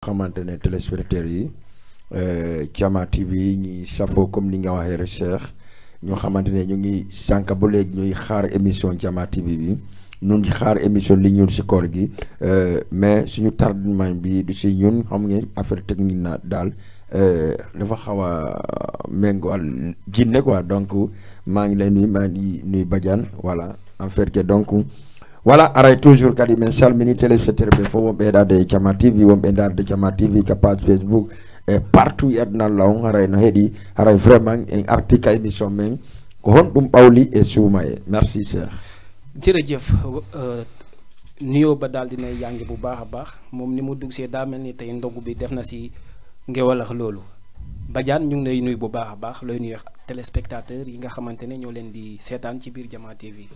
xamante ne téléspectateurs yi Jama TV ñi safoo comme ni nga waxee rek Cheikh ñoo xamante ne ñu ngi sànq ba léegi ñuy xaar émission Jama TV bi ñu ngi xaar émission li ñuul si koor gi mais suñu tardement bi du si ñun xam nga affaire technique na daal dafa xaw a méngóol jinne quoi donc maa ngi lay nuyu maa ngi nuyu Badiane voilà en fait que donc voilà aray toujours kadi men salmini téléspectateur ɓe fof wonɓe heɗade Jama TV wonɓe darde Jama TV ka page Facebook et partout e aduna law haray no heeɗi haray vraiment en arti ka émission men ko hon ɗum ɓawli e suuma e merci Cheikh jërëjëf nuyoo ba daal dina yàngi bu baax a baax moom ni mu dugg see daa mel ni tey ndogu bi def na si ngewalax loolu Badiane ñu ngi lay nuyu bu baax a baax looy nuyu téléspectateur yi nga xamante ne ñoo leen di seetaan ci biir Jama TV.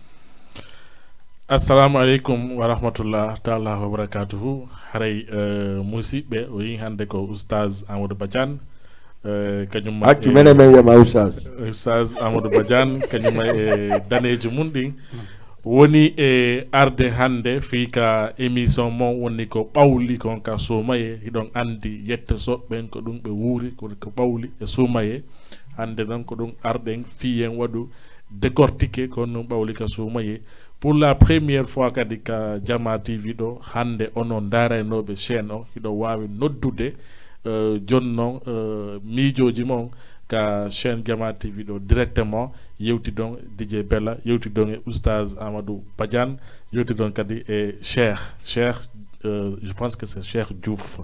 assalamu aleykum wa rahmatullah taala wa barakatuhu haray musidɓe o yi hannde ko oustaz Amadou Badiane kañum accu mene men wiyama oustaz Amadou Badiane kañum e danejo mum ɗin woni e arde hannde fii ka émission mon woni ko ɓawli kon ka suumaye hiɗon anndi yettosoɓɓen ko ɗum ɓe wuuri ko ɓawli e suumaye hannde noon ko ɗum arɗen fiyen waɗu décortiqué ko ɗum ɓawli ka suumaye pour la première fois kadi ka Jama TV ɗo hannde onon daraynoɓe chaîne o hiɗo wawi noddude jonnon miijoji mon ka chaîne Jama TV ɗo directement yewti ɗon DJ Bella yewti ɗon e oustaz Amadou Badiane yewti ɗon kadi e Cheikh je pense que c'est Cheikh Diouf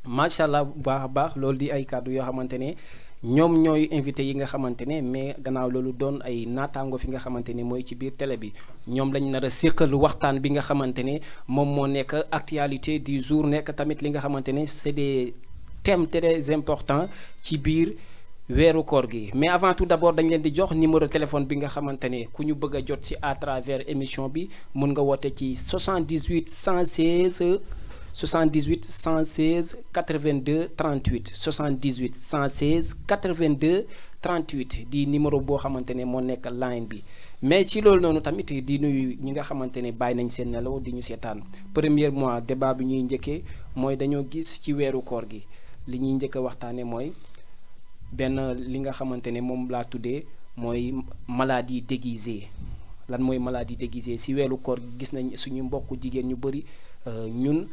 machallah bu baax a baax loolu di ay kàddu yoo xamante ne ñoom ñooy invité yi nga xamante ne mais gannaaw loolu doon ay naataango fi nga xamante ne mooy ci biir télé bi ñoom lañ nar a séqal waxtaan bi nga xamante ne moom moo nekk actualité du jour nekk tamit li nga xamante ne c'est des thèmes très importants ci biir weeru koor gi mais avant tout d'abord dañ leen di jox numéro téléphone bi nga xamante ne ku ñu bëgg a jot ci à travers émission bi mun nga woote ci 78 116 78 116 82 38 78 116 82 38 di numéro boo xamante ne moo nekk line bi mais ci loolu noonu tamit di nuyu ñi nga xamante ne bàyyi nañ seen nelaw di ñu seetaan premier mois débat bi ñuy njëkkee mooy dañoo gis ci weeru koor gi li ñuy njëkk a waxtaane mooy benn li nga xamante ne moom laa tuddee mooy maladie déguisée lan mooy maladie déguisée si weeru koor gi gis nañ suñu mbokk jigéen ñu bëri ñun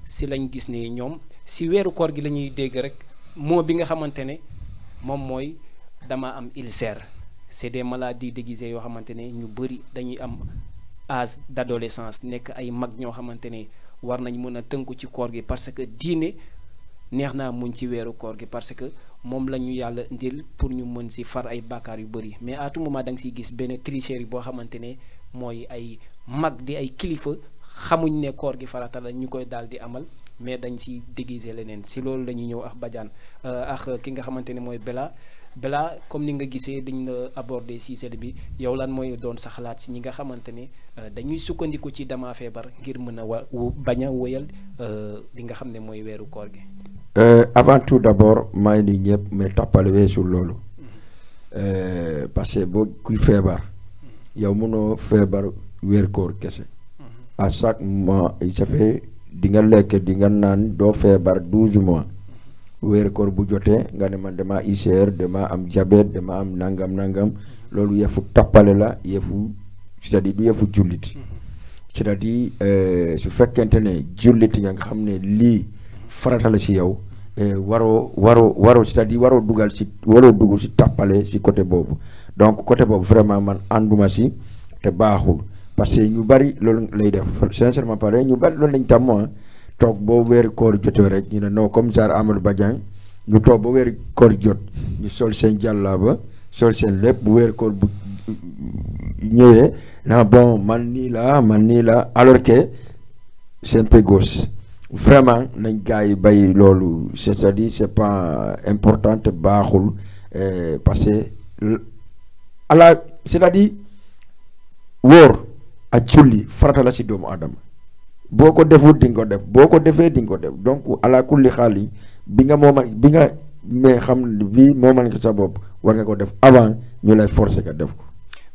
si lañ gis ne ñoom si weeru koor gi la ñuy dégg rek moo bi nga xamante ne moom mooy dama am ulcère c'est des maladies déguisées yoo xamante ne ñu bëri dañuy am âge d'adolescence nekk ay mag ñoo xamante ne war nañ mën a tënku ci koor gi parce que diine neex naa muñ ci weeru koor gi parce que moom la ñu yàlla ndil pour ñu mën si far ay bàkkaar yu bëri mais à tout moment da nga siy gis benn tricherie boo xamante ne mooy ay mag di ay kilifa xamuñ ne koor gi farata la ñu koy daal di amal mais dañ si déguiser leneen si loolu la ñuy ñëw ak Badiane ak ki nga xamante ne mooy Bella comme ni nga gisee dañ la aborder si sedd bi yow lan mooy doon sa xalaat si ñi nga xamante ne dañuy sukkandiku ci dama feebar ngir mën a bañ a wéyal li nga xam ne mooy weeru koor gi. avant tout d'abord maa ngi nii ñëpp mais tappale weesul loolu parce que boo kuy feebar yow mënoo feebar weer koor kese. à chaque mois ça fait di nga lekk di nga naan doo feebar 12 mois weeru koor bu jotee nga ne man dama ICR dama am diabète dama am nangam loolu yëfu tappale la yëfu c'est-à-dire du yëfu jullit c'est-à-dire su fekkente ne jullit nga xam ne lii farata la si yow waroo c'est-à-dire waroo dugg si tappale si côté boobu donc côté boobu vraiment man ànduma si te baaxul. parce que ñu bari loolu lay def sincèrement pare ñu bari loolu lañ tàmm toog boo weeri koor jotee rek ñu ne non comme ça Amadou Badiane ñu toog ba weeri koor jot ñu sol seen jàllaaba sol seen lépp bu weeri koor bu ñëwee na bon man nii la alors que c'est un peu gauche vraiment nañ gars yi bay loolu c'est-à-dire c'est pas important te baaxul parce que c'est-à-dire wóor ak julli farata la si doomu aadama boo ko deful di nga ko def boo ko defee di nga ko def donc ala kulli xaal yi bi nga mais xam bi moomal nga sa bopp war nga ko def avant ñu lay forcer nga def ko.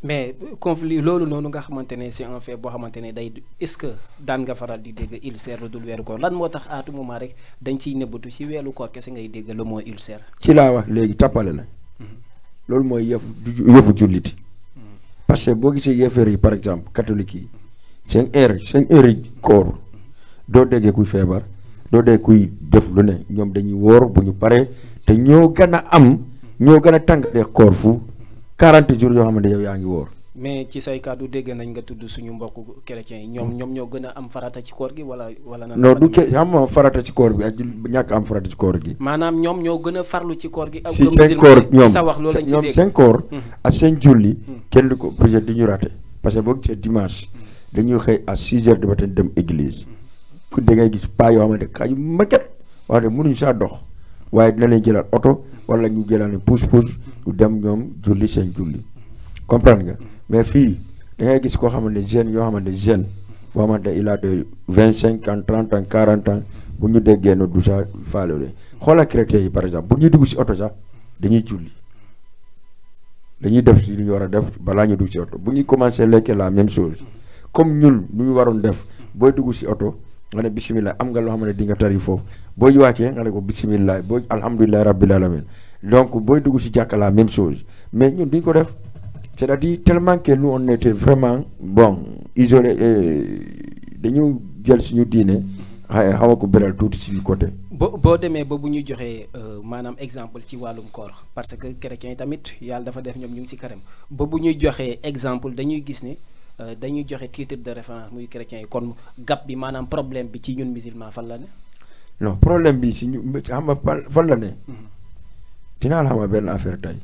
mais conflit loolu noonu nga xamante ne c'est un fait boo xamante ne day est-ce que daan nga faral di dégg ulcère lu dul weeru koor lan moo tax à tout moment rek dañ ciy nëbbatu ci weeru koor kese ngay dégg le mot ulcère. ci laa wax léegi tappale la loolu mooy yëfu julliti parce que boo gisee yéefar yi par exemple catholique yi seen heure yi koor doo déggee kuy feebar doo dégg kuy def lu ne ñoom dañuy woor bu ñu paree te ñoo gën a tàngalee koor fu 40 jours yoo xamante yow yaa ngi woor. mais ci say kàddu dégg nañ nga tudd suñu mbokku chrétiens yi ñoom ñoo gën a am farata ci koor gi wala nan. non du xam nga farata ci koor bi ak ñàkk am farata ci koor gi. maanaam ñoom ñoo gën a farlu ci koor gi. ak si seen koor ñoom sa wax loolu lañ ci dégg seen koor ak seen julli kenn du ko peut-être di ñu raté parce que boo gisee dimanche dañuy xëy à 6 heures du matin dem église ku da ngay gis pas yoo xamante xaju maquette wax de mënuñu saa dox waaye dina leen jëlal oto wala ñu jëlal ne pousse-pousse ñu dem ñoom julli seen julli comprendre nga mais fii da ngay gis koo xamante ne jeune yoo xamante ne jeune boo xamante il a de 25 ans 30 ans 40 ans bu ñu déggee no du sa faalole xoolal chrétien yi par exemple bu ñuy dugg si oto sax dañuy julli dañuy def si li ñu war a def balaa ñu dugg si oto bu ñuy commencé lekk la même chose comme ñun lu ñu waroon def booy dugg si oto nga ne bisimilah am nga loo xam ne di nga tari foofu booy wàccee nga ne ko bisimilah booy alhamdulilah rabbil alamin donc booy dugg si jàkka la même chose mais ñun duñ ko def c'est-à-dire tellement que nous on était vraiment bon isolé dañu jël suñu diine xaw a ko beral tuuti si côté. boo demee ba bu ñu joxee maanaam exemple ci wàllum koor parce que chrétiens yi tamit yàlla dafa def ñoom ñu ngi ci kanam ba bu ñuy joxee exemple dañuy gis ne dañuy joxe titre de référence muy chrétiens yi kon gap bi maanaam problème bi ci ñun musulman fan la ne. non problème bi si ñu xam nga fan la ne. dinaa la xamal benn affaire tey.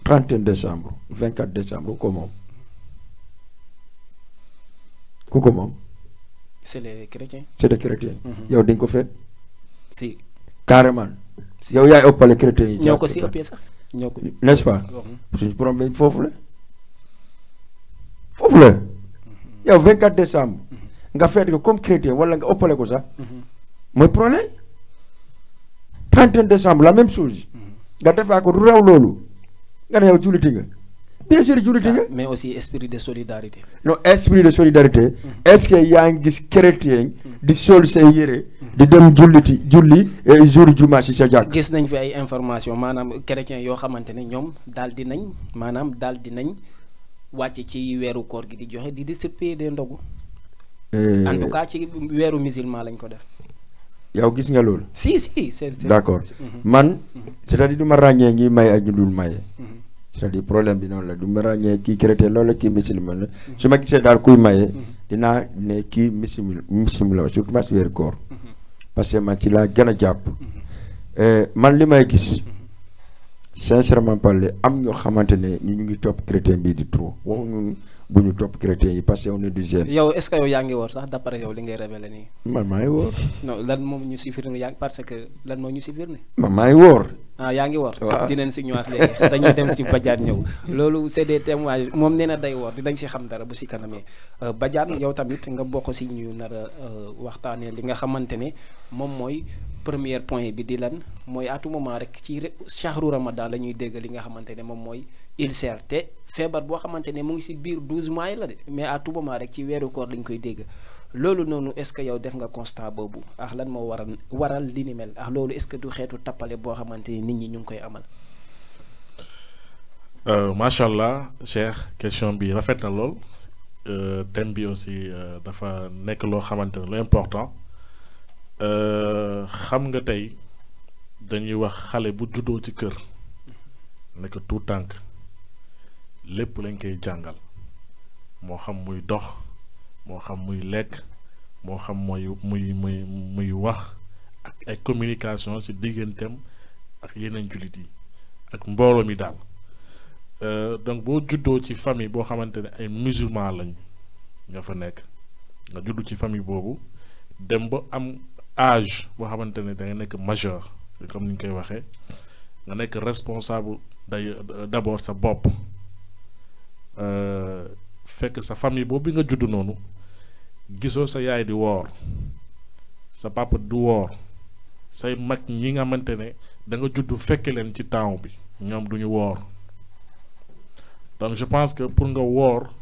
31 décembre 24 décembre ku ko moom. ku ko moom. c'est les chrétiens. c'est les chrétiens. yow di nga ko feet. si. carrément. yow yaay ëppale chrétiens yi. ñoo ko si ëppee sax ñoo ko. n'est-ce pas. suñu problème foofu la. foofu la. yow 24 décembre. nga feet ko comme chrétien wala nga ëppale ko sax. mooy problème. 31 décembre la même chose. nga defaa ko du raw loolu. nga ne yow julliti nga. bien sûr julliti nga. mais aussi esprit de solidarité. non esprit de solidarité. est-ce que yaa ngi gis chrétien di sol say yére. di dem julli jour juma si sa jàkk. gis nañ fi ay information maanaam chrétien yoo xamante ne ñoom daal di nañ wàcc ci weeru koor gi di joxe di distribuer des ndogu. en tout cas ci weeru musulman lañ ko def. yow gis nga loolu. si c'est d'accord man c'est-à-dire du ma ràññee ñi may ak ñu dul maye. c'est-à-dire problème bi noonu la du ma ràññee kii chrétien loolu la kii musulman la su ma gisee daal kuy maye dinaa ne kii musulman la surtout ma si weeru koor parce que man ci laa gën a jàpp man li may gis sincèrement parler am ñoo xamante ne ñu ngi topp chrétien bii di trop waxuñu bu ñu topp chrétien yi parce que on est du jeune. yow est-ce que yow yaa ngi woor sax d'après yow li ngay révélé nii. man maa ngi woor. non lan moom ñu si firnde yaa parce que lan moo ñu si firnde. man maa ngi woor. ah yaa ngi woor. waaw dinañ si ñëwaat léegi dañuy dem si Badiane ñëw loolu c'est des témoignages moom nee na day woor dinañ si xam dara bu si kanamee Badiane yow tamit nga bokk si ñu nar a waxtaanee li nga xamante ne moom mooy premier point bi di lan mooy à tout moment rek ci shahru Ramadan la ñuy dégg li nga xamante ne moom mooy ulcère te feebar boo xamante ne mu ngi si biir 12 mois yi la de mais à tout moment rek ci weeru koor lañ koy dégg loolu noonu est-ce que yow def nga constat boobu ak lan moo waral li ni mel ak loolu est-ce que du xeetu tappale boo xamante ni nit ñi ñu ngi koy amal. macha allah Cheikh question bi rafet na lool thème bi aussi dafa nekk loo xamante ne lu important xam nga tey dañuy wax xale bu juddoo ci kër nekk tout tànk lépp lañ koy jàngal moo xam muy dox moo xam muy lekk moo xam muy wax ak ay communication ci digganteem ak yeneen jullit yi ak mbooloo mi daal donc boo juddoo ci famille boo xamante ne ay musulman lañ nga fa nekk nga juddu ci famille boobu dem ba am âge boo xamante ne da nga nekk majeur comme ni ñu koy waxee nga nekk responsable d'abord sa bopp fekk sa famille boobu bi nga judd noonu gisoo sa yaay di woor sa papa du woor say mag ñi nga xamante ne da nga judd fekke leen ci temps bi ñoom duñu woor donc je pense que pour nga woor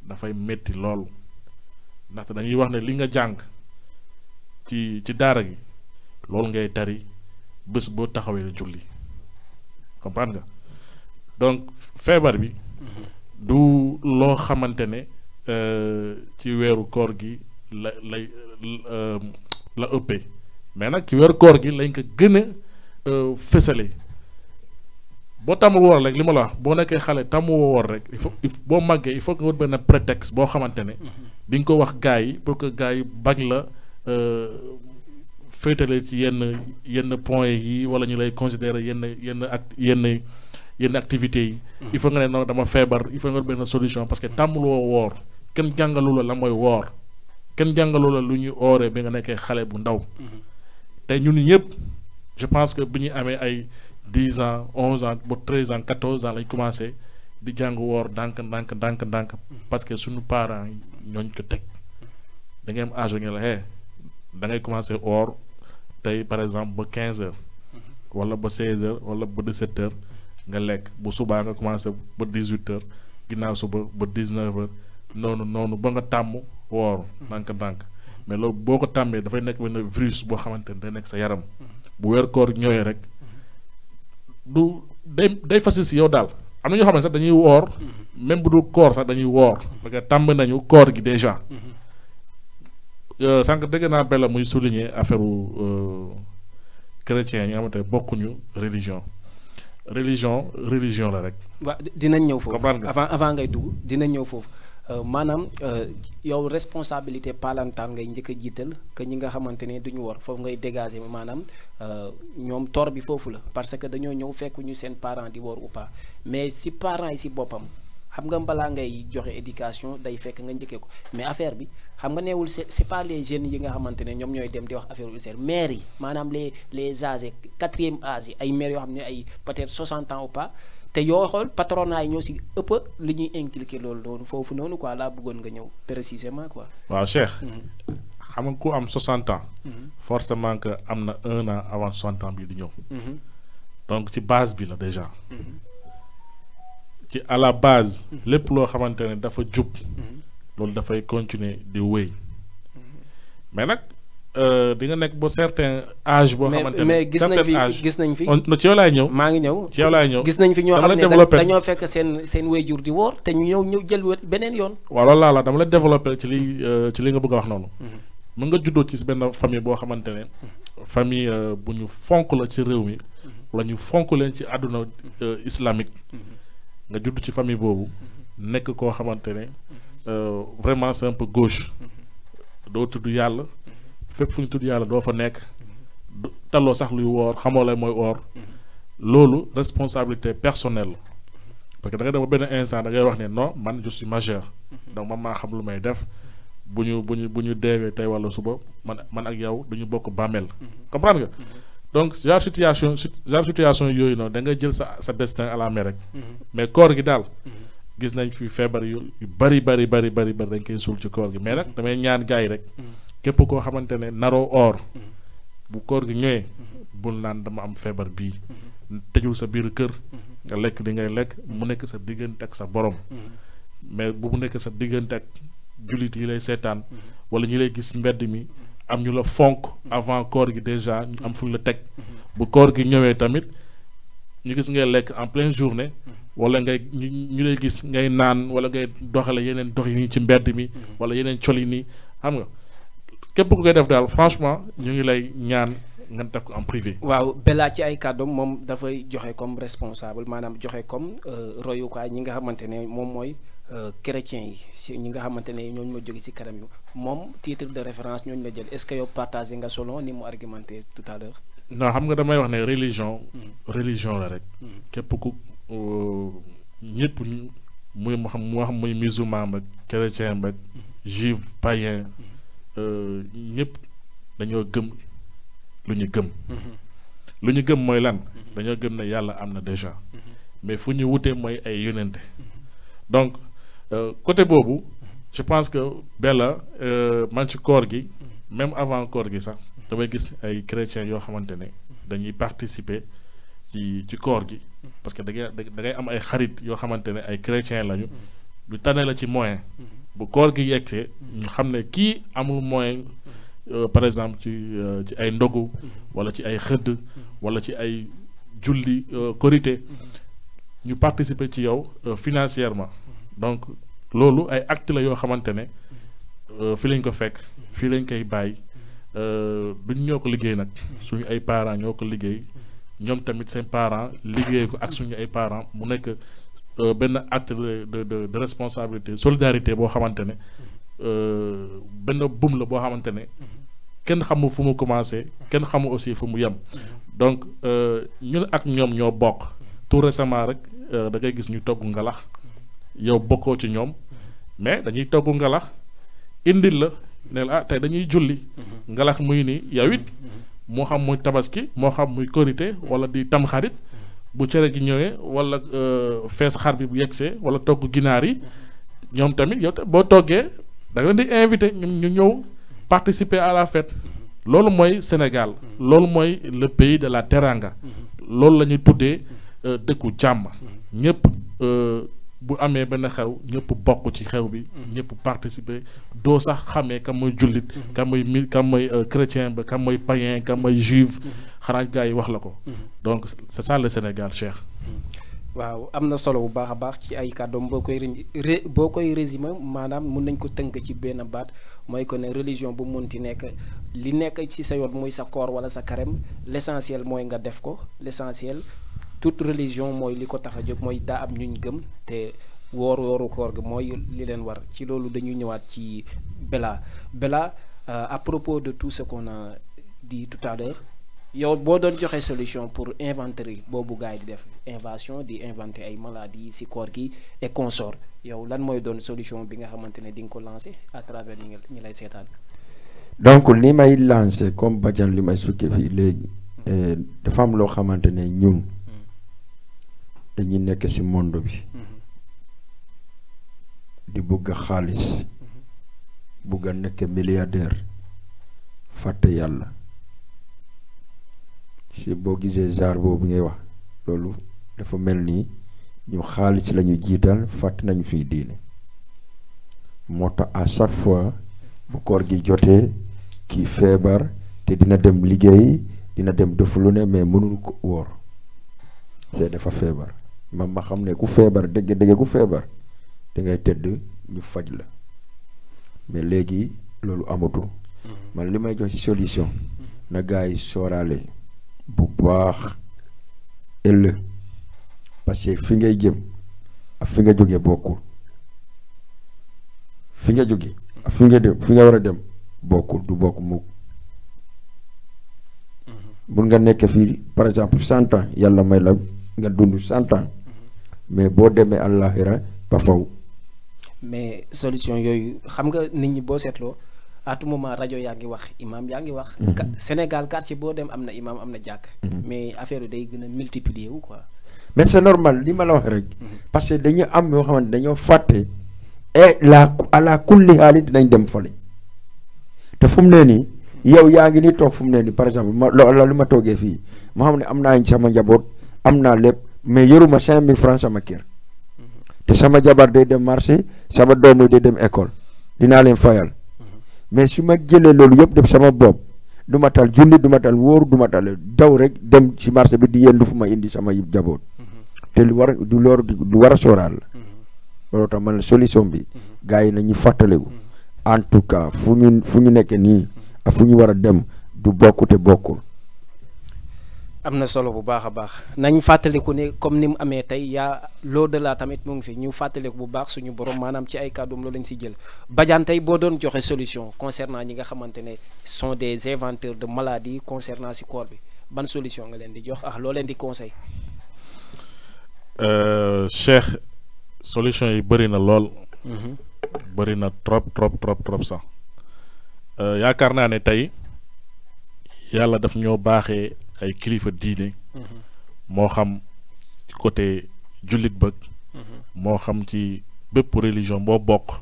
dafay métti loolu ndaxte dañuy wax ne li nga jàng ci daara gi loolu ngay tari bés boo taxawee julli comprendre nga donc feebar bi du loo xamante ne ci weeru koor gi la ëppee mais nag ci weeru koor gi lañ ko gën a fësale boo tàmmul woor rek li ma la wax boo nekkee xale tàmmu woor rek il faut boo màggee il faut que nga wut benn prétexte boo xamante ne di nga ko wax gars yi pour que gars yi bañ la féetale ci yenn points yi wala ñu lay considérer yenn activités yi. il faut nga ne non dama feebar il faut nga wut benn solution parce que tàmmuloo woor kenn jàngalu la mooy woor kenn jàngalu la lu ñuy ooree bi nga nekkee xale bu ndaw. te ñun ñëpp je pense que bi ñu amee ay 10 ans 11 ans ba 13 ans 14 ans lañ commencé di jàng woor ndànk parce que suñu parents yi ñooñ ko teg da ngay am âge nga la da ngay commencé woor tey par exemple ba 15 heures wala ba 16 heures wala ba 17 heures nga lekk bu subaa nga commencé ba 18 heures ginnaaw suba ba 19 heures noonu ba nga tàmm woor ndànk mais loolu boo ko tàmmee dafay nekk benn virus boo xamante ne day nekk sa yaram bu weer koor ñëwee rek du day facile si yow daal am na ñoo xam ne sax dañuy woor même bu dul koor sax dañuy woor parce que tàmm nañu koor gi déjà sànq dégg naa Bella muy souligner affaire chrétien yi nga xamante ne bokkuñu religion la rek. waaw dinañ ñëw foofu avant ngay dugg dinañ ñëw foofu maanaam yow responsabilité parentale ngay njëkk a jiital que ñi nga xamante ne duñu war foofu ngay dégager maanaam ñoom tort bi foofu la parce que dañoo ñëw fekkuñu seen parent di woor ou pas mais si parents yi si boppam xam nga balaa ngay joxe éducation day fekk nga njëkkee ko mais affaire bi xam nga neewul c'est pas les jeunes yi nga xamante ne ñoom ñooy dem di wax affaire ulcère maires yi maanaam les âgés 4e âge yi ay maires yoo xam ne ay peut-être 60 ans ou pas te yoo xool patronat yi ñoo si ëpp li ñuy inculquer loolu noonu foofu noonu quoi laa bëggoon nga ñëw précisément quoi. waaw Cheikh. xam nga ku am 60 ans. forcément que am na 1 an avant 60 ans bii di ñëw. donc ci base bi la déjà. ci à la base. lépp loo xamante ne dafa jub. loolu dafay continuer di wéy. mais nag di nga nekk ba certain âge. boo xamante ne mais gis nañ fi ci yow laay ñëw. maa ngi ñëw ci yow laay ñëw. gis nañ fi ñoo xam ne dañoo fekk seen wéyjur di woor te ñu ñëw jël beneen yoon. waaw loolu laa la dama la développé ci li nga bëgg a wax noonu. mën nga juddoo ci benn famille boo xamante ne. famille bu ñu fonk la ci réew mi. wala ñu fonk leen ci àdduna islamique. nga judd ci famille boobu. nekk koo xamante ne. vraiment c'est un peu gauche. doo tudd yàlla. fépp fu ñu tudd yàlla doo fa nekk. taloo sax luy woor xamoo la mooy woor. loolu responsabilité personnelle la. parce que da nga dem ba benn instant da ngay wax ne non man je suis majeur. donc man maa xam lu may def. bu ñu deewee tey walla suba man ak yow duñu bokk bàmmeel. comprendre nga. donc genre situation yooyu noonu da nga jël sa destin à la main rek. mais koor gi daal. gis nañ fi feebar yu bari dañ koy suul ci koor gi mais nag damay ñaan gars yi rek. képp koo xamante ne naroo or. bu koor gi ñëwee. bul naan dama am feebar bii. tëjul sa biir kër. nga lekk di ngay lekk mu nekk sa diggante ak sa borom. mais bu mu nekk sa diggante ak jullit yi lay seetaan. wala ñi lay gis mbedd mi. am ñu la fonk avant koor gi déjà ñu am fu ñu la teg. bu koor gi ñëwee tamit ñu gis ngay lekk en pleine journée. wala ñu lay gis ngay naan wala ngay doxale yeneen dox yi nii ci mbedd mi. wala yeneen col yi nii xam nga képp ku koy def daal franchement ñu ngi lay ñaan nga def ko en privé. waaw Bella ci ay kàddoom moom dafay joxe comme responsable maanaam joxe comme royukaay ñi nga xamante ne moom mooy chrétiens yi si ñi nga xamante ne ñooñu ma jóge ci kanam yi moom titre de référence ñooñu la jël est-ce que yow partagé nga selon ni mu argumenté tout à l'heure. non xam nga damay wax ne religion la rek. képp ku ñëpp muy moo xam muy musulman ba chrétien ba juif païen ñëpp dañoo gëm lu ñu gëm. lu ñu gëm mooy lan. dañoo gëm ne yàlla am na déjà. mais fu ñu wutee mooy ay yonente. donc côté boobu je pense que Bella man ci koor gi même avant koor gi sax damay gis ay chrétiens yoo xamante ne dañuy participer ci koor gi parce que da ngay am ay xarit yoo xamante ne ay chrétien lañu ñu tane la ci moyen bu koor gi yegsee ñu xam ne kii amul moyen par exemple ci ay ndogu wala ci ay xëdd wala ci ay julli korité ñu participer ci yow financièrement donc loolu ay acte la yoo xamante ne fi lañ ko fekk fii lañ koy bàyyi duñ ñoo ko liggéey nag suñu ay parents ñoo ko liggéey ñoom tamit seen parents liggéey ko ak suñu ay parents mu nekk benn acte de responsabilité solidarité boo xamante ne benn buum la boo xamante ne kenn xamul fu mu commencé kenn xamul aussi fu mu yem donc ñun ak ñoom ñoo bokk tout récemment rek da ngay gis ñu togg ngalax yow bokkoo ci ñoom mais dañuy togg ngalax indil la ne la tey dañuy julli ngalax muy ni yow it moo xam muy tabaski moo xam muy korité wala di tamxarit bu cere gi ñëwee wala fees xar bi bu yegsee wala togg ginaar yi ñoom tamit yow boo toggee da nga leen di invité ñu ñëw participer à la fête loolu mooy Sénégal loolu mooy le pays de la teranga loolu la ñuy tuddee dëkku jàmm ñëpp bu amee benn xew ñëpp bokk ci xew bi ñëpp participer doo sax xamee kam mooy jullit kam mooy chrétien ba kam mooy païen kam mooy juif xanaa gars yi wax la ko donc c'est ça le Sénégal Cheikh. waaw am na solo bu baax a baax ci ay kàddoom boo koy résumé maanaam mun nañ ko tënk ci benn baat mooy que ne religion bu munti nekk li nekk ci sa yoon muy sa koor wala sa carême l'essentiel mooy nga def ko l'essentiel toute religion mooy li ko tax a jóg mooy daa am ñuñ gëm te wooru koor gi mooy li leen war ci loolu dañuy ñëwaat ci Bella à propos de tout ce qu'on a dit tout à l'heure yow boo doon joxe solution pour inventerie boobu gars yi di def invention di inventer ay maladies ci koor gi et consort yow lan mooy doon solution bi nga xamante ne di nga ko lancer à travers ñi lay seetaan. donc li may lancer comme Badiane li may expliqué fii léegi dafa am loo xamante ne ñun dañuy nekk ci monde bi di bëgg xaalis bëgg a nekk milliardaire fàtte yàlla si boo gisee genre boobu ngay wax loolu dafa mel ni ñu xaalis la ñu jiital fàtte nañu fii diine moo tax à chaque fois bu koor gi jotee kii feebar te dina dem liggéey dina dem def lu ne mais mënul ko woor c'est dafa feebar ma xam ne ku feebar dëgg ku feebar da ngay tëdd ñu faj la mais léegi loolu amatul man li may jox ci solution na gars yi sooraale bu baax ëllëg parce que fi ngay jëm ak fi nga jógee bokkul fi nga jógee ak fi nga dem fi nga war a dem bokkul du bokk mukk mun nga nekk fii par exemple 100 ans yàlla may la nga dund 100 ans mais boo demee àllaaxira ba faw mais solution yooyu xam nga nit ñi boo seetloo à tout moment rajo yaa ngi wax imam yaa ngi wax. Sénégal quartier boo dem am na imam am na jàkk. mais affaire yi day gën a multiplier wu quoi. mais c'est normal li ma la wax rek. parce que dañu am yoo xamante dañoo fàtte. et ala kulli haali dinañ dem fale te fu mu ne nii yow yaa ngi ni toog fu mu ne nii par exemple lu ma toogee fii ma xam ne am naa sama njaboot am naa lépp mais yoruma 5000 francs sama kër. te sama jabar day dem marché sama doom yi day dem école dinaa leen fayal. mais su ma jëlee loolu yëpp def sama bopp du ma tal julli du ma tal wóor du ma tal daw rek dem ci marché bi di yendu fu ma indi sama jaboot te lu war du loolu du war a sóoraal la loolu tax man la solution bi gars yi nañu fàttaliku en tout cas fu ñu nekk nii ak fu ñu war a dem du bokk te bokkul. am na solo bu baax a baax nañ fàttaliku ne comme ni mu amee tey yaa l'au-delà tamit mu ngi fi ñu fàttaliku bu baax suñu borom maanaam ci ay kàddoom loolu lañ si jël Badiane tey boo doon joxe solution concernant ñi nga xamante ne sont des inventeurs de maladies concernant si corps bi ban solution nga leen di jox loo leen di conseil. Cheikh solution yi bëri na lool. bëri na trop sax yaakaar naa ne tey yàlla daf ñoo baaxee ay kilifa diine moo xam ci côté jullit bëgg moo xam ci bépp religion boo bokk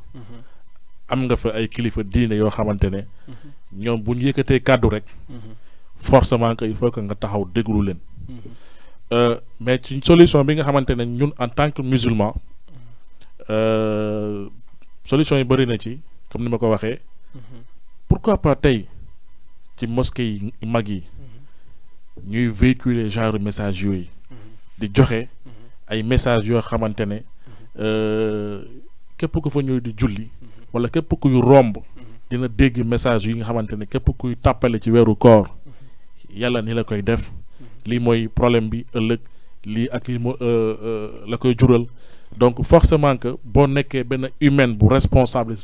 am nga fa ay kilifa diine yoo xamante ne ñoom bu ñu yëkkatee kàddu rek forcément que il faut que nga taxaw déglu leen mais ci solution bi nga xamante ne ñun en tant que musulman solution yi bëri na ci comme ni ma ko waxee pourquoi pas tey ci mosquée yi mag yi ñuy véhiculer genre message yooyu di joxe ay message yoo xamante ne képp ku fa ñëw di julli wala képp kuy romb dina dégg message yi nga xamante ne képp kuy tàppale ci weeru koor yàlla ni la koy def lii mooy problème bi ëllëg lii ak lii la koy jural donc forcément que boo nekkee benn humaine bu responsable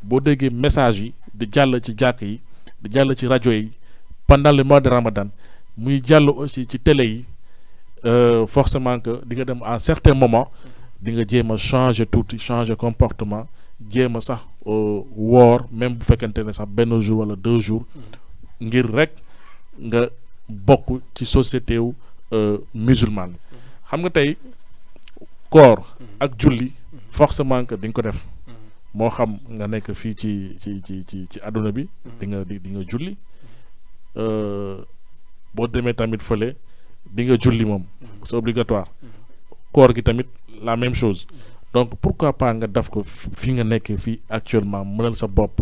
boo déggee message yi di jàll ci jàkk yi di jàll ci rajo yi pendant le mois de Ramadan muy jàll aussi ci télé yi forcément que di nga dem à un certain moment di nga jéem a changer tuuti changer comportement jéem a sax woor même bu fekkente ne sax benn jour wala 2 jours ngir rek nga bokk ci société wu musulmane xam nga tey koor ak julli forcément que di nga ko def moo xam nga nekk fii ci àdduna bi di nga julli boo demee tamit fële di nga julli moom c'est obligatoire koor gi tamit la même chose donc pourquoi pas nga def ko fi nga nekk fii actuellement mënal sa bopp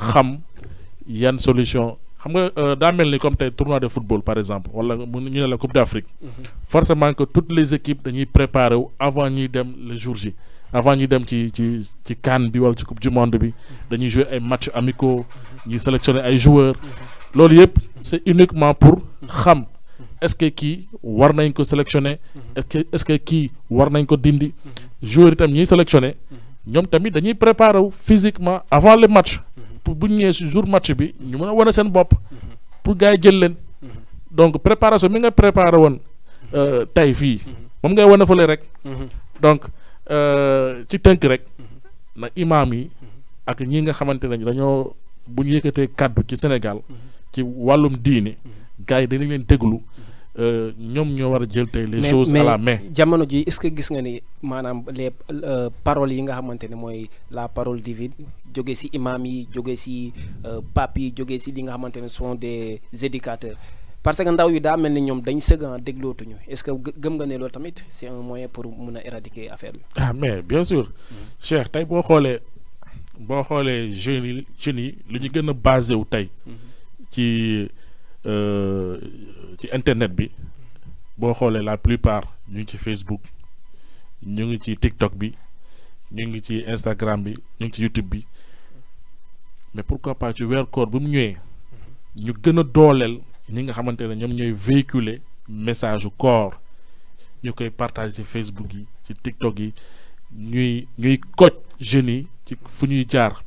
xam yan solution xam nga daa mel ni comme tey tournoi de football par exemple wala ñu ne la Coupe d'Afrique forcément que toutes les équipes dañuy préparer wu avant ñuy dem le jour J avant ñuy dem ci CAN bi wala ci Coupe du Monde bi dañuy jouer ay matchs amicaux ñuy sélectionner ay joueurs loolu yëpp c'est uniquement pour xam est-ce que kii war nañ ko sélectionner est-ce que kii war nañ ko dindi joueurs itam ñuy sélectionner ñoom tamit dañuy préparer wu physiquement avant le match pour bu ñu ñëwee si jour match bi ñu mën a wane seen bopp pour gars yi jël leen donc préparation mi nga préparé woon tey fii moom ngay wane fële rek donc ci tënk rek na imaam yi ak ñi nga xamante ne dañoo bu ñu yëkkatee kàddu ci Sénégal ci wàllum diine gars yi dañu leen déglu ñoom ñoo war a jël tey les choses à la main. jamono ji est-ce que gis nga ni maanaam les paroles yi nga xamante ne mooy la parole divine jóge ci imam yi jóge ci pape yi jóge ci li nga xamante ne sont des éducateurs parce que ndaw yi daa mel ni ñoom dañ sëgg déglootuñu est-ce que gëm nga ne loolu tamit c'est un moyen pour mun a éradiquer affaire bi. ah mais bien sûr Cheikh tey boo xoolee jeunes yi lu ñu gën a basé wu tey ci internet bi boo xoolee la plupart ñu ngi ci Facebook ñu ngi ci TikTok bi ñu ngi ci Instagram bi ñu ngi ci YouTube bi mais pourquoi pas ci weer koor bu mu ñëwee ñu gën a dooleel ñi nga xamante ne ñoom ñooy véhiculer message u koor ñu koy partager ci Facebook yi ci TikTok yi ñuy coach jeunes yi ci fu ñuy jaar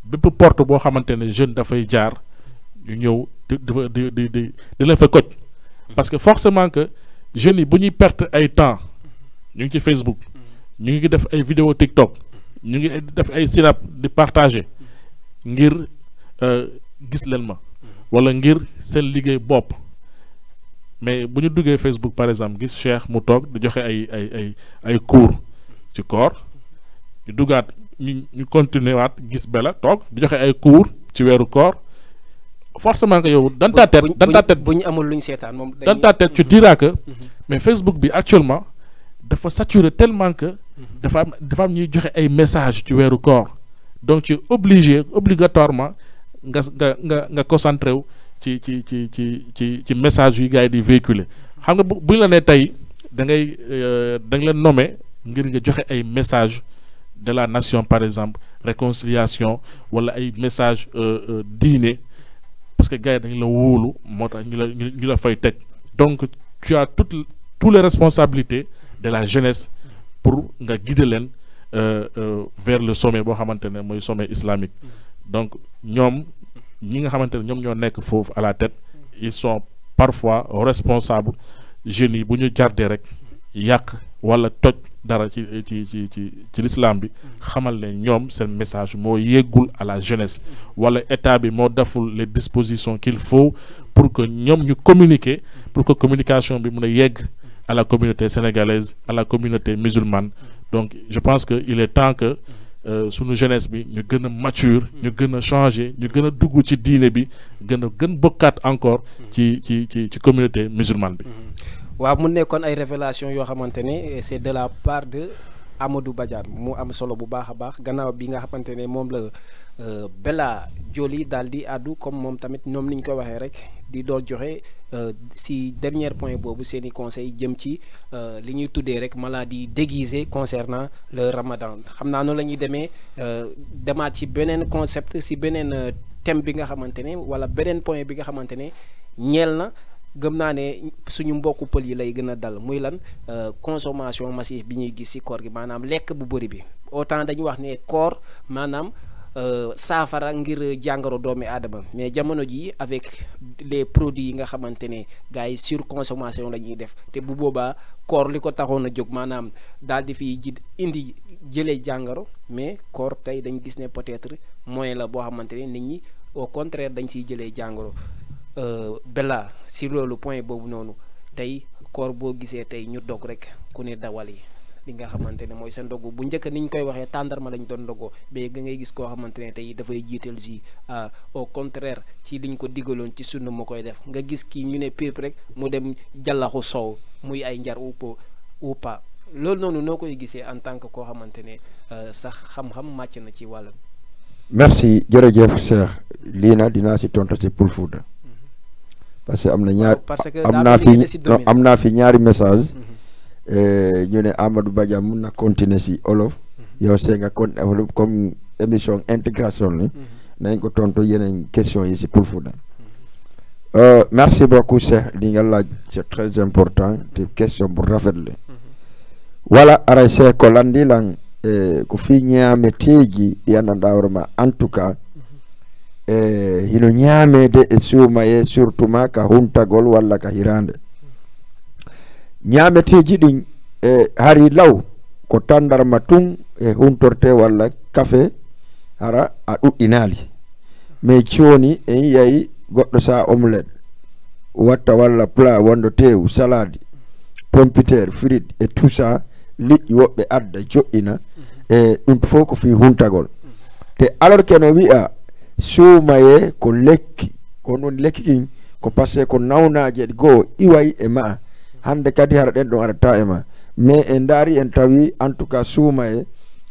bépp porte boo xamante ne jeune dafay jaar ñu ñëw di la fa coach parce que forcément que jeunes yi bu ñuy perte ay temps ñu ngi ci Facebook ñu ngi def ay vidéo TikTok ñu ngi def ay sinap di partager ngir gis leen ma wala ngir seen liggéey bopp mais bu ñu duggee Facebook par exemple gis Cheikh mu toog di joxe ay cours ci koor ñu duggaat ñu continuer waat gis Bella toog di joxe ay cours ci weeru koor forcément que yow dans ta tête bu ñu amul lu ñu seetaan moom dans ta tête tu diras que mais Facebook bi actuellement dafa saturé tellement que dafa am ñuy joxe ay messages ci weeru koor donc tu es obligatoirement nga concentré wu ci message yu gars yi di véhiculer xam nga bu ñu la nee tey da nga leen nommer ngir nga joxe ay messages de la nation par exemple réconciliation wala ay messages diine parce que gars yi dañu la wóolu moo tax ñu la fay teg donc tu as toutes les responsabilités de la jeunesse pour nga guider leen vers le sommet boo xamante ne mooy sommet islamique donc ñoom ñi nga xamante ne ñoom ñoo nekk foofu à la tête ils sont parfois responsables jeunes yi bu ñu jardee rek yàq wala toj dara ci l'islam bi xamal ne ñoom seen message moo yeggul à la jeunesse wala état bi moo deful les dispositions qu'il faut pour que ñoom ñu communiquer pour que communication bi mun a yegg à la communauté sénégalaise à la communauté musulmane donc je pense que il est temps que sunu jeunesse bi ñu gën a mature ñu gën a changer ñu gën a dugg ci diine bi gën bokkaat encore ci communauté musulmane bi. waaw mu nekkoon ay révélation yoo xamante ne c'est de la part de Amadou Badiane mu am solo bu baax a baax gannaaw bi nga xamante ne moom la Bella Diolly daal di àddu comme moom tamit ñoom ni ñu ko waxee rek di doon joxe si dernier point boobu seeni conseil jëm ci li ñuy tuddee rek maladie déguisée concernant le Ramadan xam naa noonu la ñuy demee demaat ci beneen concept si beneen thème bi nga xamante ne wala beneen point bi nga xamante ne ñeel na gëm naa ne suñu mbokku pël yi lay gën a dal muy lan consommation massive bi ñuy gis ci koor gi maanaam lekk bu bëri bi autant dañu wax ne koor maanaam saafara ngir jàngoro doomi aadama mais jamono ji avec les produits yi nga xamante ne gars yi surconsommation la ñuy def te bu boobaa koor li ko taxoon a jóg maanaam daal di fi indi jëlee jàngoro mais koor tey dañ gis ne peut-être moyen la boo xamante ne nit ñi au contraire dañ siy jëlee jàngoro. Bella si loolu point boobu noonu tey koor boo gisee tey ñu dog rek ku ne dawal yi li nga xamante ne mooy sa ndogu bu njëkk ni ñu koy waxee tàndarma lañ doon ndogoo mais ga ngay gis koo xamante ne tey dafay jiital si au contraire ci liñ ko digaloon ci sunna ma koy def nga gis kii ñu ne pépp rek mu dem jallaxu soow muy ay njar ou pas loolu noonu noo koy gisee en tant que koo xamante ne sax xam-xam màcc na ci wàllam. merci jërëjëf Cheikh lii na dinaa si tontu si Pël Fuuta parce que am naa fi ñaari message ñu ne Amadou Badiane mun na continuer si olof yow see nga kon comme émission intégration ni nañ ko tontu yeneen question yi si Pël Fuuta merci beaucoup Cheikh li nga laaj c'est très important te question bu rafet la wala aray Cheikh ko landi lan ko fi ñaame teegi ɗi anndanɗa en tout cas hino ñaamede e suumaye surtout ma ka huntagol walla ka hirande ñaameteji ɗin hari law ko tandarma tun e huntorte walla café hara a ɗuɗɗinali mais joni en yiyayi goɗɗo sa omelette watta walla plat wondo tew salade pompiter frite et tout ça liƴƴi woɓɓe adda joƴƴina e ɗum fof ko fi huntagol te alors que no wi'a suumaye ko lekki ko ɗum lekki kin ko passé ko nawnaje goo iway e ma hande kadi hara ɗen ɗon arata e ma mais en daari en tawi en tout cas suumaye